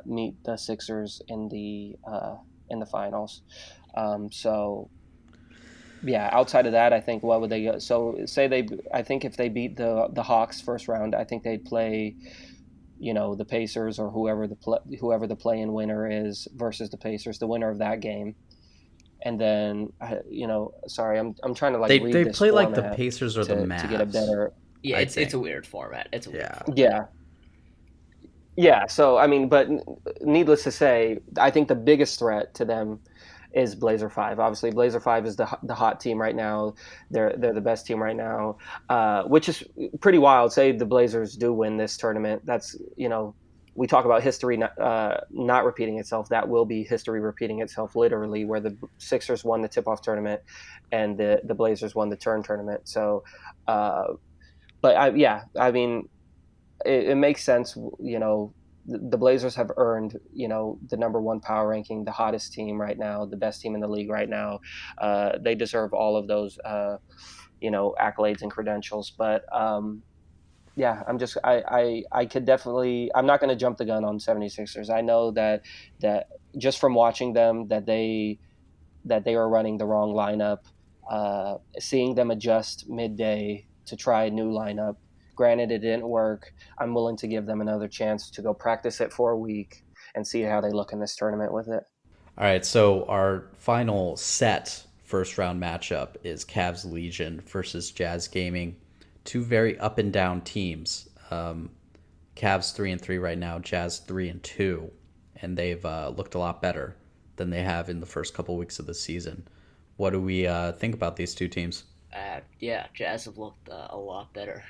meet the Sixers in the finals. So yeah, outside of that, I think what would they go? So I think if they beat the Hawks first round, I think they'd play the Pacers or whoever the play-in winner is versus the Pacers, the winner of that game. And then, sorry, I'm trying to they read they this play like the format Pacers or the Mavs to get a better. Yeah, it's a weird format. It's a weird format. Yeah. So I mean, but needless to say, I think the biggest threat to them is Blazer 5. Obviously, Blazer 5 is the hot team right now. They're the best team right now, which is pretty wild. Say the Blazers do win this tournament. That's we talk about history not repeating itself. That will be history repeating itself literally, where the Sixers won the tip-off tournament and the Blazers won the turn tournament. So, but I mean, it makes sense. The Blazers have earned, the number one power ranking, the hottest team right now, the best team in the league right now. They deserve all of those, accolades and credentials. But yeah, I could definitely, I'm not going to jump the gun on 76ers. I know that just from watching them that they were running the wrong lineup, seeing them adjust midday to try a new lineup. Granted, it didn't work. I'm willing to give them another chance to go practice it for a week and see how they look in this tournament with it. All right, so our final set first round matchup is Cavs Legion versus Jazz Gaming. Two very up and down teams. Cavs 3-3 right now, Jazz 3-2, and they've looked a lot better than they have in the first couple weeks of the season. What do we think about these two teams? Yeah, Jazz have looked a lot better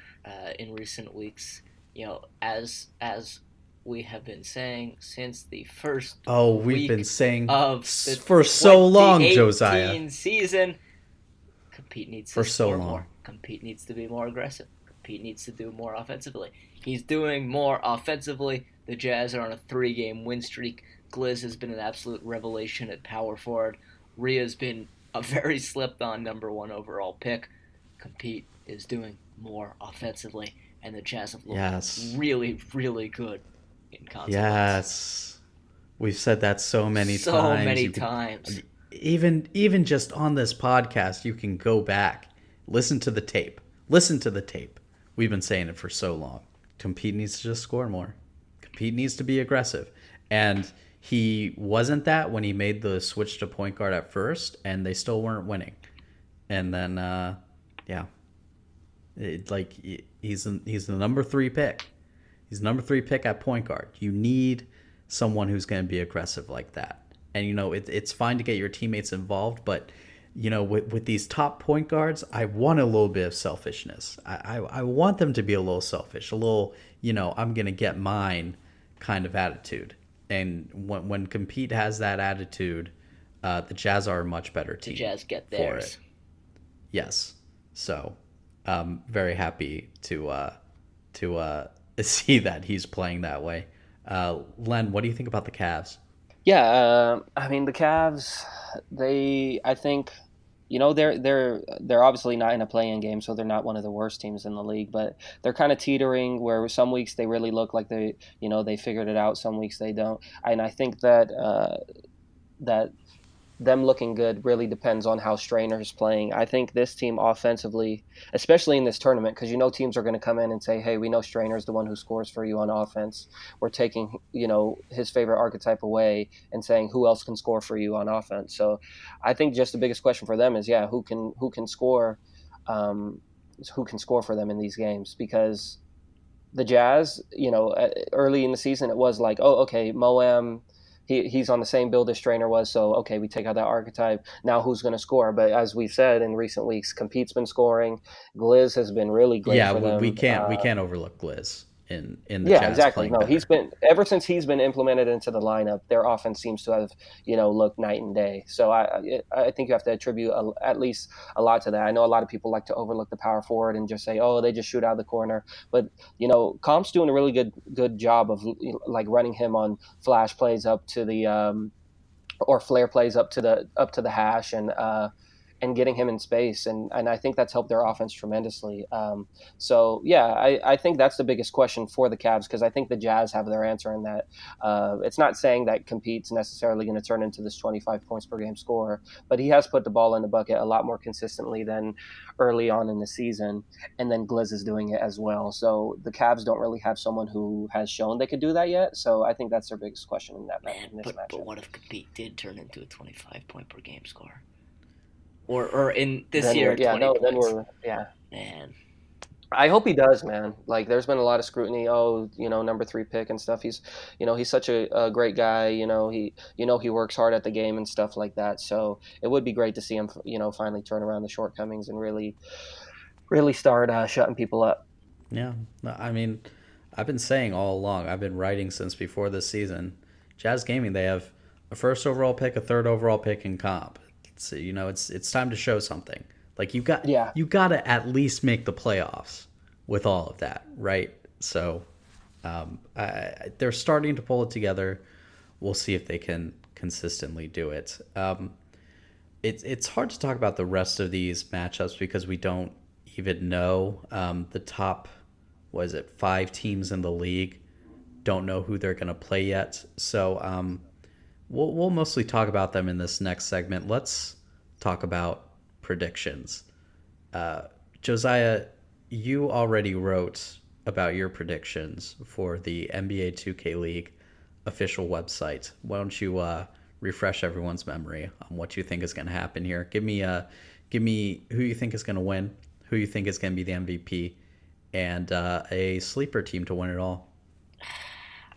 in recent weeks. As we have been saying since the first we've been saying of the for so long, Josiah. Season, Compete needs to for so score long. more. Compete needs to be more aggressive. Compete needs to do more offensively. He's doing more offensively. The Jazz are on a 3-game win streak. Gliz has been an absolute revelation at power forward. Rhea's been a very slept-on number 1 overall pick. Compete is doing more offensively, and the Jazz have looked really, really good in consequence. Yes. We've said that so many times. So many times. Even just on this podcast, you can go back, listen to the tape. We've been saying it for so long. Compete needs to just score more. Compete needs to be aggressive. And he wasn't that when he made the switch to point guard at first, and they still weren't winning. And then, he's the number 3 pick. He's the number 3 pick at point guard. You need someone who's going to be aggressive like that. And, it's fine to get your teammates involved, but, with these top point guards, I want a little bit of selfishness. I want them to be a little selfish, a little, I'm going to get mine kind of attitude. And when Compete has that attitude, the Jazz are a much better team. The Jazz get theirs. For it. Yes. So, very happy to see that he's playing that way. Len, what do you think about the Cavs? Yeah, I mean the Cavs. I think, they're obviously not in a play-in game, so they're not one of the worst teams in the league. But they're kind of teetering, where some weeks they really look like they figured it out. Some weeks they don't, and I think that them looking good really depends on how Strainer is playing. I think this team offensively, especially in this tournament, because teams are going to come in and say, hey, we know Strainer's the one who scores for you on offense. We're taking, his favorite archetype away and saying who else can score for you on offense. So I think just the biggest question for them is, who can score for them in these games? Because the Jazz, early in the season, it was like, oh, okay, Moam, he's on the same build as Strainer was, so okay, we take out that archetype. Now who's going to score? But as we've said in recent weeks, Compete's been scoring. Gliz has been really great for them. We can't overlook Gliz in the Jazz exactly. No, better. he's been, ever since he's been implemented into the lineup, their offense seems to have looked night and day. So I think you have to attribute at least a lot to that. I know a lot of people like to overlook the power forward and just say, oh, they just shoot out of the corner. But Comp's doing a really good job of like running him on flash plays up to the or flare plays up to the hash and getting him in space, and I think that's helped their offense tremendously. I think that's the biggest question for the Cavs, because I think the Jazz have their answer in that. It's not saying that Compete's necessarily going to turn into this 25 points per game scorer, but he has put the ball in the bucket a lot more consistently than early on in the season, and then Gliz is doing it as well. So the Cavs don't really have someone who has shown they could do that yet, so I think that's their biggest question in this matchup. But what if Compete did turn into a 25 point per game scorer? Or in this year, 20 points. Man. I hope he does, man. Like, there's been a lot of scrutiny. Oh, number 3 pick and stuff. He's such a great guy. He works hard at the game and stuff like that. So it would be great to see him, finally turn around the shortcomings and really, really start shutting people up. Yeah, I mean, I've been saying all along. I've been writing since before this season. Jazz Gaming, they have a first overall pick, a third overall pick in comp. So, it's time to show something. Like, you got to at least make the playoffs with all of that, right? So they're starting to pull it together. We'll see if they can consistently do it. It's hard to talk about the rest of these matchups because we don't even know. The top, was it 5 teams in the league? Don't know who they're going to play yet. So we'll mostly talk about them in this next segment. Let's talk about predictions. Josiah, you already wrote about your predictions for the NBA 2K League official website. Why don't you refresh everyone's memory on what you think is going to happen here? Give me who you think is going to win, who you think is going to be the MVP, and a sleeper team to win it all.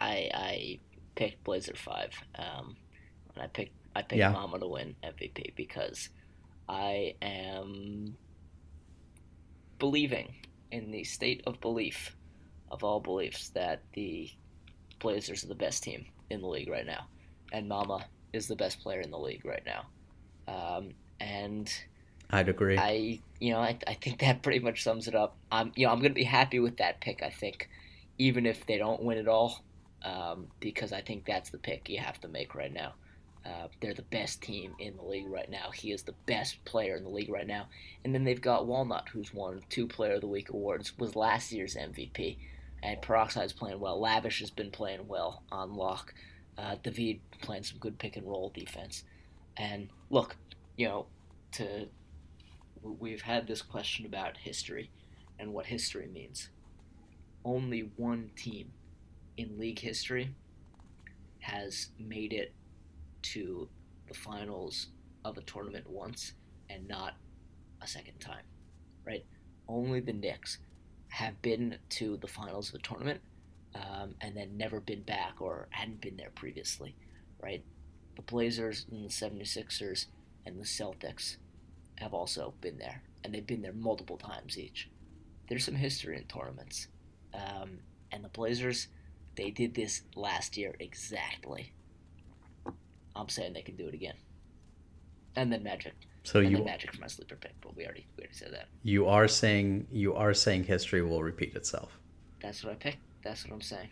I picked Blazer 5. And I picked Yeah. Mama to win MVP because I am believing in the state of belief of all beliefs that the Blazers are the best team in the league right now, and Mama is the best player in the league right now. And I'd agree. I think that pretty much sums it up. I'm gonna be happy with that pick. I think, even if they don't win it all, because I think that's the pick you have to make right now. They're the best team in the league right now. He is the best player in the league right now. And then they've got Walnut, who's won 2 Player of the Week awards, was last year's MVP. And Peroxide's playing well. Lavish has been playing well on lock. David playing some good pick and roll defense. And look, we've had this question about history and what history means. Only one team in league history has made it to the finals of a tournament once and not a second time, right? Only the Knicks have been to the finals of a tournament and then never been back or hadn't been there previously, right? The Blazers and the 76ers and the Celtics have also been there, and they've been there multiple times each. There's some history in tournaments. And the Blazers, they did this last year exactly. I'm saying they can do it again. And then Magic. Then Magic for my sleeper pick, but we already said that. You are saying history will repeat itself. That's what I picked. That's what I'm saying.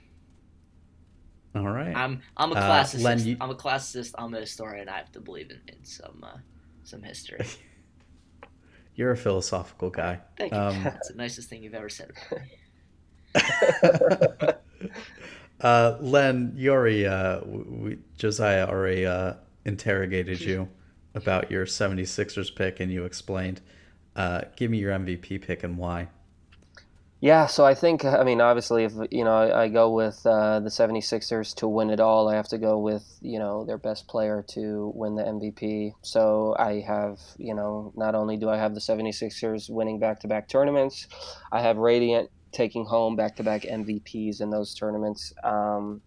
All right. I'm a classicist. Len, I'm a classicist. I'm a historian. I have to believe in some history. You're a philosophical guy. Thank you. That's the nicest thing you've ever said about me. Len, you already, Josiah already interrogated you about your 76ers pick, and you explained. Give me your MVP pick and why. Yeah, so I think, obviously, if I go with the 76ers to win it all, I have to go with their best player to win the MVP. So I have, not only do I have the 76ers winning back-to-back tournaments, I have Radiant taking home back-to-back MVPs in those tournaments. I'm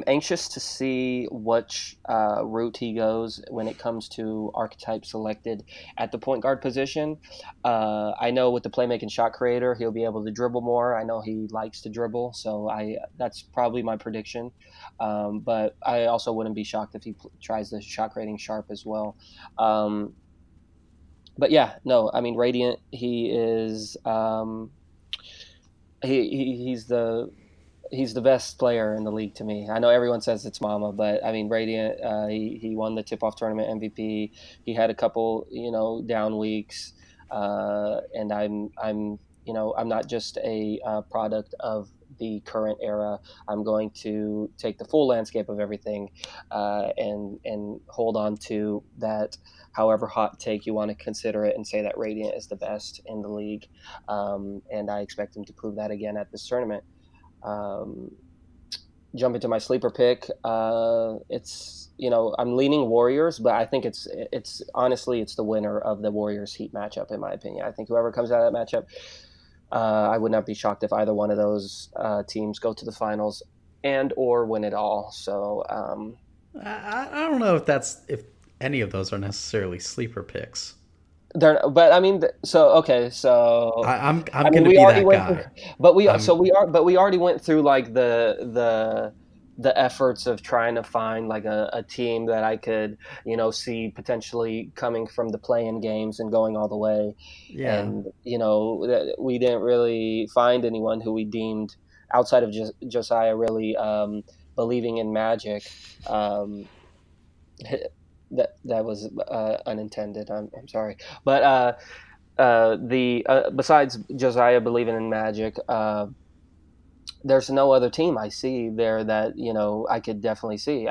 anxious to see which route he goes when it comes to archetype selected at the point guard position. I know with the playmaking shot creator, he'll be able to dribble more. I know he likes to dribble, so that's probably my prediction. But I also wouldn't be shocked if he tries the shot creating sharp as well. But yeah, no, Radiant, he is he's the best player in the league to me. I know everyone says it's Mama, but Radiant, he won the tip-off tournament MVP. He had a couple, down weeks, and I'm not just a product of the current era. I'm going to take the full landscape of everything, and hold on to that. However hot take you want to consider it, and say that Radiant is the best in the league, and I expect him to prove that again at this tournament. Jump into my sleeper pick. It's I'm leaning Warriors, but I think it's honestly the winner of the Warriors Heat matchup in my opinion. I think whoever comes out of that matchup, I would not be shocked if either one of those teams go to the finals and or win it all. So I don't know if any of those are necessarily sleeper picks. But okay. So I'm going to be that guy. But we already went through like the efforts of trying to find like a team that I could see potentially coming from the play-in games and going all the way. Yeah. And we didn't really find anyone who we deemed outside of Josiah really believing in Magic. That was unintended. I'm sorry, but the besides Josiah believing in magic, there's no other team I see there that I could definitely see.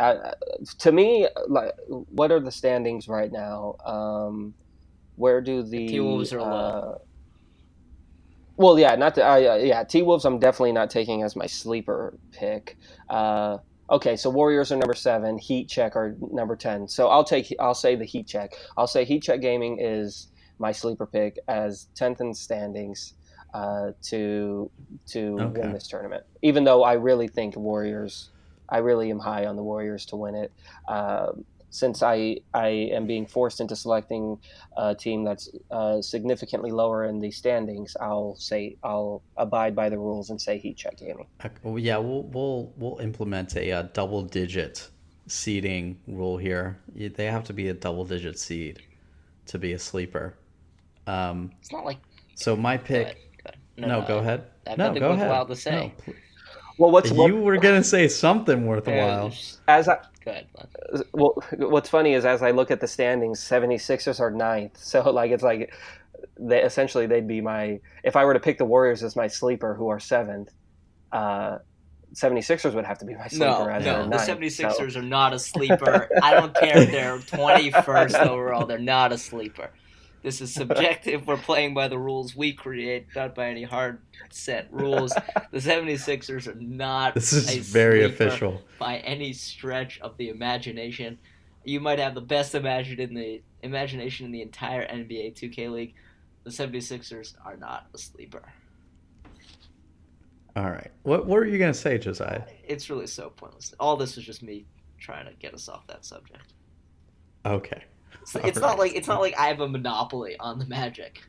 To me, like, what are the standings right now? Where do The T Wolves the are low. well, yeah, not the yeah, T Wolves. I'm definitely not taking as my sleeper pick. Okay, so Warriors are number 7. Heat Check are number 10. So I'll say the Heat Check. I'll say Heat Check Gaming is my sleeper pick as 10th in standings to win Okay. this tournament. Even though I really think Warriors, I really am high on the Warriors to win it. Since I am being forced into selecting a team that's significantly lower in the standings, I'll abide by the rules and say Heat Check Gaming. Well, yeah, we'll implement a, double digit seeding rule here. They have to be a double digit seed to be a sleeper. It's not like. So my Go ahead. pick. Go ahead. No, go ahead. I have No, nothing go ahead. worthwhile to say. No, Well, you were gonna say something worthwhile. as I, Go ahead. well, what's funny is as I look at the standings, 76ers are ninth. So like it's like they'd be my, if I were to pick the Warriors as my sleeper who are 7th, 76ers would have to be my sleeper as No, their the ninth. 76ers are not a sleeper. I don't care if they're 21st overall. They're not a sleeper. This is subjective. We're playing by the rules we create, not by any hard set rules. The 76ers are not This is a very sleeper official. by any stretch of the imagination. You might have the best imagination in the entire NBA 2K league. The 76ers are not a sleeper. All right. What were you gonna say, Josiah? It's really so pointless. All this was just me trying to get us off that subject. Okay. It's not like I have a monopoly on the Magic.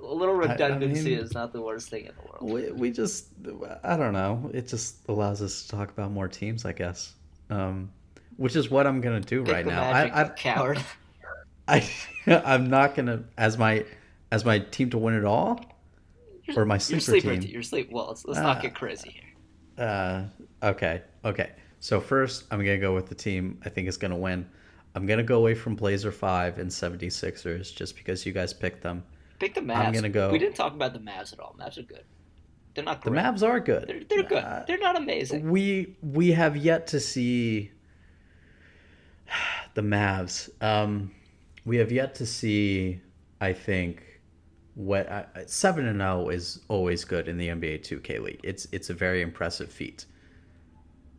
A little redundancy is not the worst thing in the world. We just, I don't know. It just allows us to talk about more teams, I guess. Which is what I'm gonna do Pick right the now. Magic, coward. I'm not gonna as my team to win it all, or my sleeper team. Your sleep. Well, let's not get crazy here. Okay. So first, I'm gonna go with the team I think is gonna win. I'm gonna go away from Blazer 5 and 76ers just because you guys picked them. Pick the Mavs. I'm gonna go. We didn't talk about the Mavs at all. Mavs are good. They're not great. The Mavs are good. They're good. They're not amazing. We have yet to see the Mavs. We have yet to see. I think what 7-0 is always good in the NBA 2K League. It's a very impressive feat.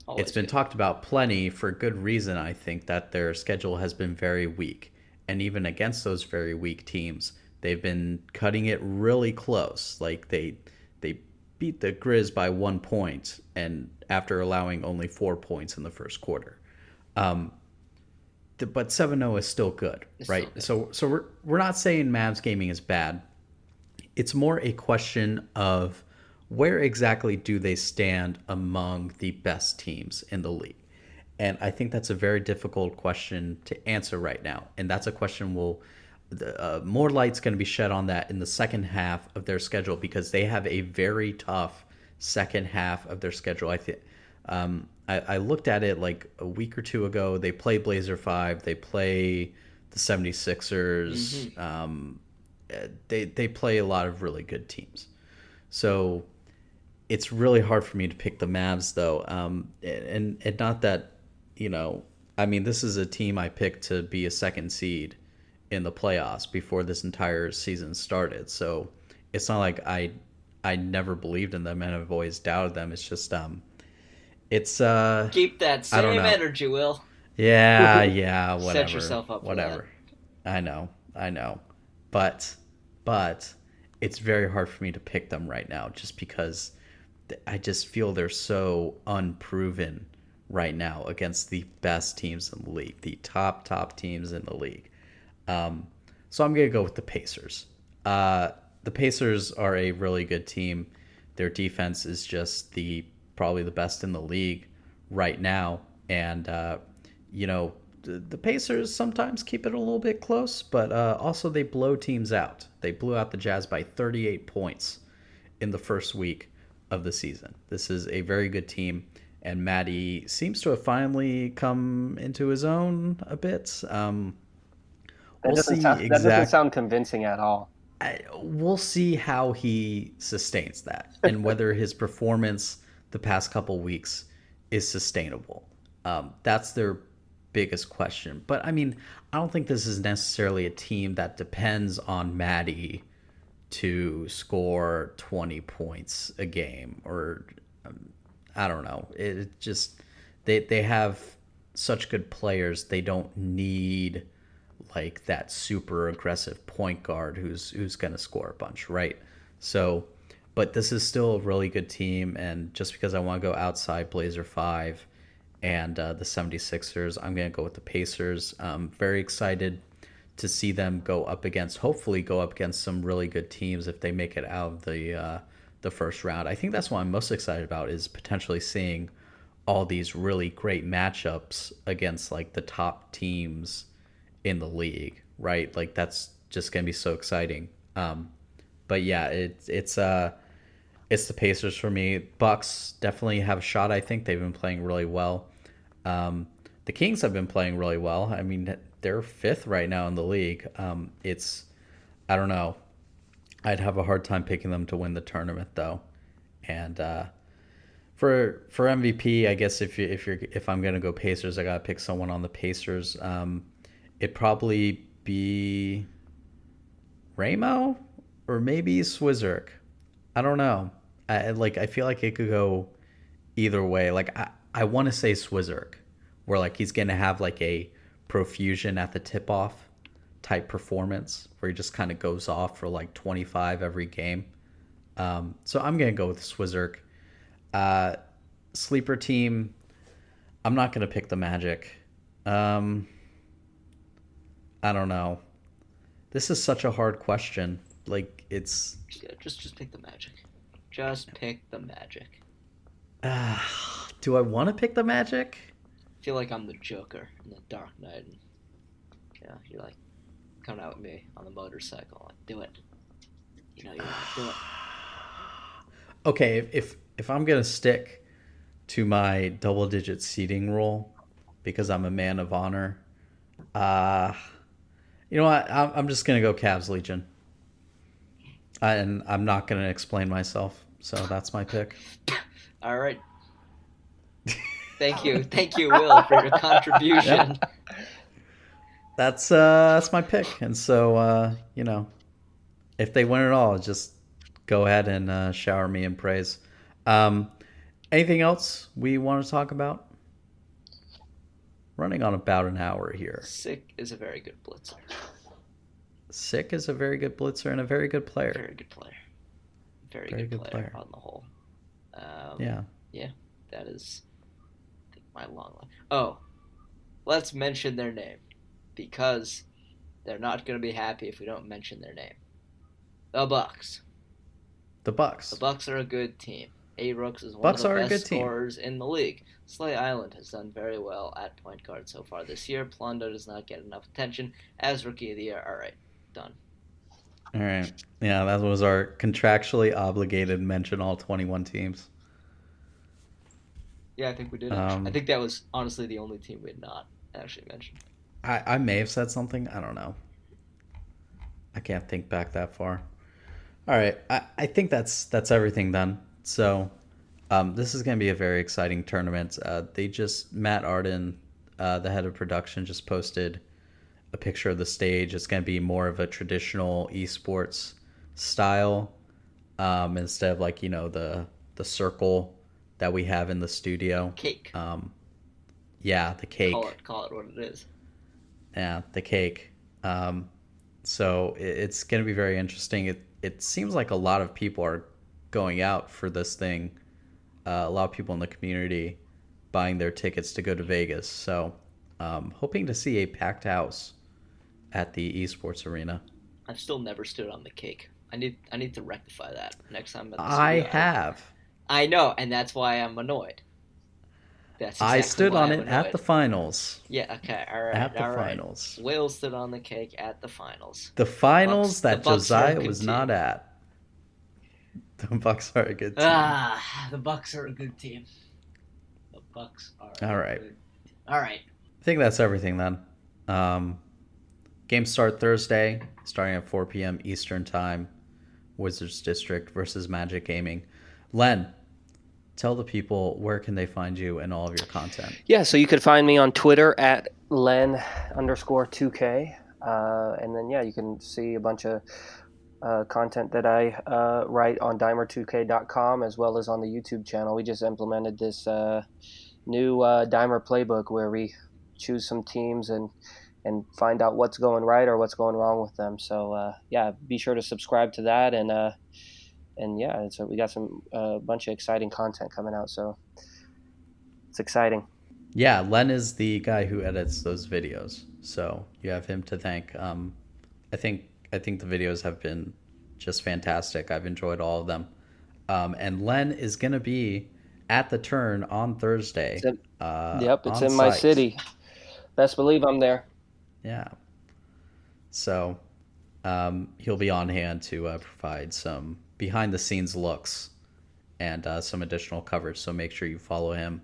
Always It's been good. talked about plenty for good reason. I think that their schedule has been very weak, and even against those very weak teams, they've been cutting it really close. Like they beat the Grizz by 1 point, and after allowing only 4 points in the first quarter. But 7-0 is still good, right? Still good. So we're not saying Mavs gaming is bad. It's more a question of where exactly do they stand among the best teams in the league? And I think that's a very difficult question to answer right now. And that's a question more light's going to be shed on that in the second half of their schedule because they have a very tough second half of their schedule. I think I looked at it like a week or two ago. They play Blazer 5. They play the 76ers. Mm-hmm. They play a lot of really good teams. So it's really hard for me to pick the Mavs, though. And not that, I mean, this is a team I picked to be a second seed in the playoffs before this entire season started. So it's not like I never believed in them and I've always doubted them. It's just it's Keep that I don't same know. energy, Will. Yeah, whatever. Set yourself up for whatever. I know. But it's very hard for me to pick them right now just because I just feel they're so unproven right now against the best teams in the league, the top teams in the league. So I'm going to go with the Pacers. The Pacers are a really good team. Their defense is just probably the best in the league right now. And, the Pacers sometimes keep it a little bit close, but also they blow teams out. They blew out the Jazz by 38 points in the first week of the season. This is a very good team, and Matty seems to have finally come into his own a bit. We'll see That doesn't exact. sound convincing at all. We'll see how he sustains that and whether his performance the past couple weeks is sustainable. That's their biggest question. But I mean, I don't think this is necessarily a team that depends on Maddie to score 20 points a game, or I don't know. It just they have such good players. They don't need like that super aggressive point guard who's going to score a bunch, right? So, but this is still a really good team, and just because I want to go outside Blazer 5 and the 76ers, I'm going to go with the Pacers. Very excited to see them hopefully go up against some really good teams if they make it out of the first round. I think that's what I'm most excited about, is potentially seeing all these really great matchups against like the top teams in the league, right? Like that's just gonna be so exciting. But yeah, it's the Pacers for me. Bucks definitely have a shot. I think they've been playing really well. The Kings have been playing really well. I mean, they're fifth right now in the league. I don't know. I'd have a hard time picking them to win the tournament though. And for MVP, I guess if I'm gonna go Pacers, I gotta pick someone on the Pacers. It'd probably be Ramo or maybe Swizzerk. I don't know. I feel like it could go either way. Like I want to say Swizzerk, where like he's gonna have like a profusion at the tip off type performance where he just kind of goes off for like 25 every game. So I'm gonna go with Swizzerk. Sleeper team, I'm not gonna pick the Magic. I don't know. This is such a hard question. Like it's Yeah, just pick the Magic. Just pick the Magic. do I want to pick the Magic? I feel like I'm the Joker in the Dark Knight. And, yeah, you're like coming out with me on the motorcycle. Like, do it. You know, you want to do it. Okay, if I'm gonna stick to my double digit seeding rule because I'm a man of honor, you know what? I'm just gonna go Cavs Legion, and I'm not gonna explain myself. So that's my pick. All right. Thank you, Will, for your contribution. Yep. That's my pick, and so if they win it all, just go ahead and shower me in praise. Anything else we want to talk about? Running on about an hour here. Sick is a very good blitzer. Sick is a very good blitzer and a very good player. Very good player. Very good player on the whole. Yeah. Yeah, that is my long line. Oh, let's mention their name, because they're not going to be happy if we don't mention their name. The Bucks. The Bucks. The Bucks are a good team. A-Rooks is one Bucks of the are a best good team. scorers in the league. Slay Island has done very well at point guard so far this year. Plondo does not get enough attention as Rookie of the Year. All right, done. All right. Yeah, that was our contractually obligated mention all 21 teams. Yeah, I think we did. I think that was honestly the only team we had not actually mentioned. I may have said something. I don't know. I can't think back that far. All right. I think that's everything then. So this is going to be a very exciting tournament. Matt Arden, the head of production, just posted a picture of the stage. It's going to be more of a traditional esports style instead of like, the circle that we have in the studio. Cake. Yeah, the cake. Call it what it is. Yeah, the cake. So it's going to be very interesting. It seems like a lot of people are going out for this thing. A lot of people in the community buying their tickets to go to Vegas. So hoping to see a packed house at the esports arena. I've still never stood on the cake. I need to rectify that next time. I have. I know, and that's why I'm annoyed. That's exactly I stood why on I'm it at the finals. Yeah, okay, all right. At the finals. Will stood on the cake at the finals. The finals the Bucks Josiah was not at. The Bucks are a good team. The Bucks are a good team. The Bucks are All right. good. All right. I think that's everything then. Games start Thursday, starting at 4 p.m. Eastern Time. Wizards District versus Magic Gaming. Len, tell the people where can they find you and all of your content. Yeah, so you could find me on Twitter at Len_2K. And then, yeah, you can see a bunch of content that I write on Dimer2K.com as well as on the YouTube channel. We just implemented this new Dimer playbook where we choose some teams and find out what's going right or what's going wrong with them. So, yeah, be sure to subscribe to that. And yeah, so we got some bunch of exciting content coming out. So it's exciting. Yeah, Len is the guy who edits those videos, so you have him to thank. I think the videos have been just fantastic. I've enjoyed all of them, and Len is gonna be at the Turn on Thursday. It's in my city. Best believe I'm there. Yeah, so he'll be on hand to provide some behind the scenes looks and some additional coverage. So make sure you follow him.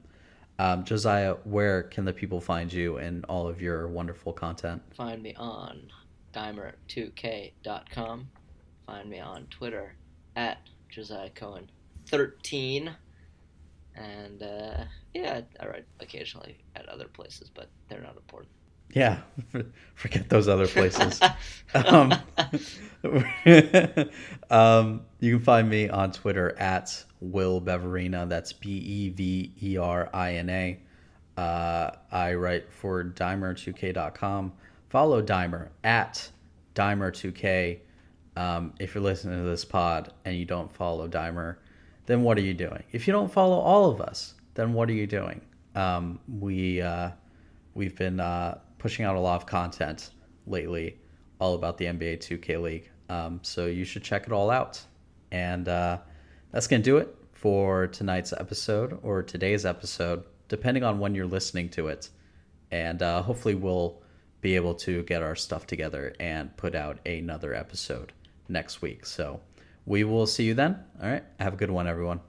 Josiah, where can the people find you and all of your wonderful content? Find me on Dimer2K.com. Find me on Twitter at Josiah Cohen 13. And yeah, I write occasionally at other places, but they're not important. Yeah, forget those other places. You can find me on Twitter at Will Beverina. That's Beverina. I write for Dimer2K.com. Follow Dimer at Dimer2K. If you're listening to this pod and you don't follow Dimer, then what are you doing? If you don't follow all of us, then what are you doing? We've been pushing out a lot of content lately, all about the NBA 2K League. So you should check it all out. And that's going to do it for tonight's episode or today's episode, depending on when you're listening to it. And hopefully we'll be able to get our stuff together and put out another episode next week. So we will see you then. All right. Have a good one, everyone.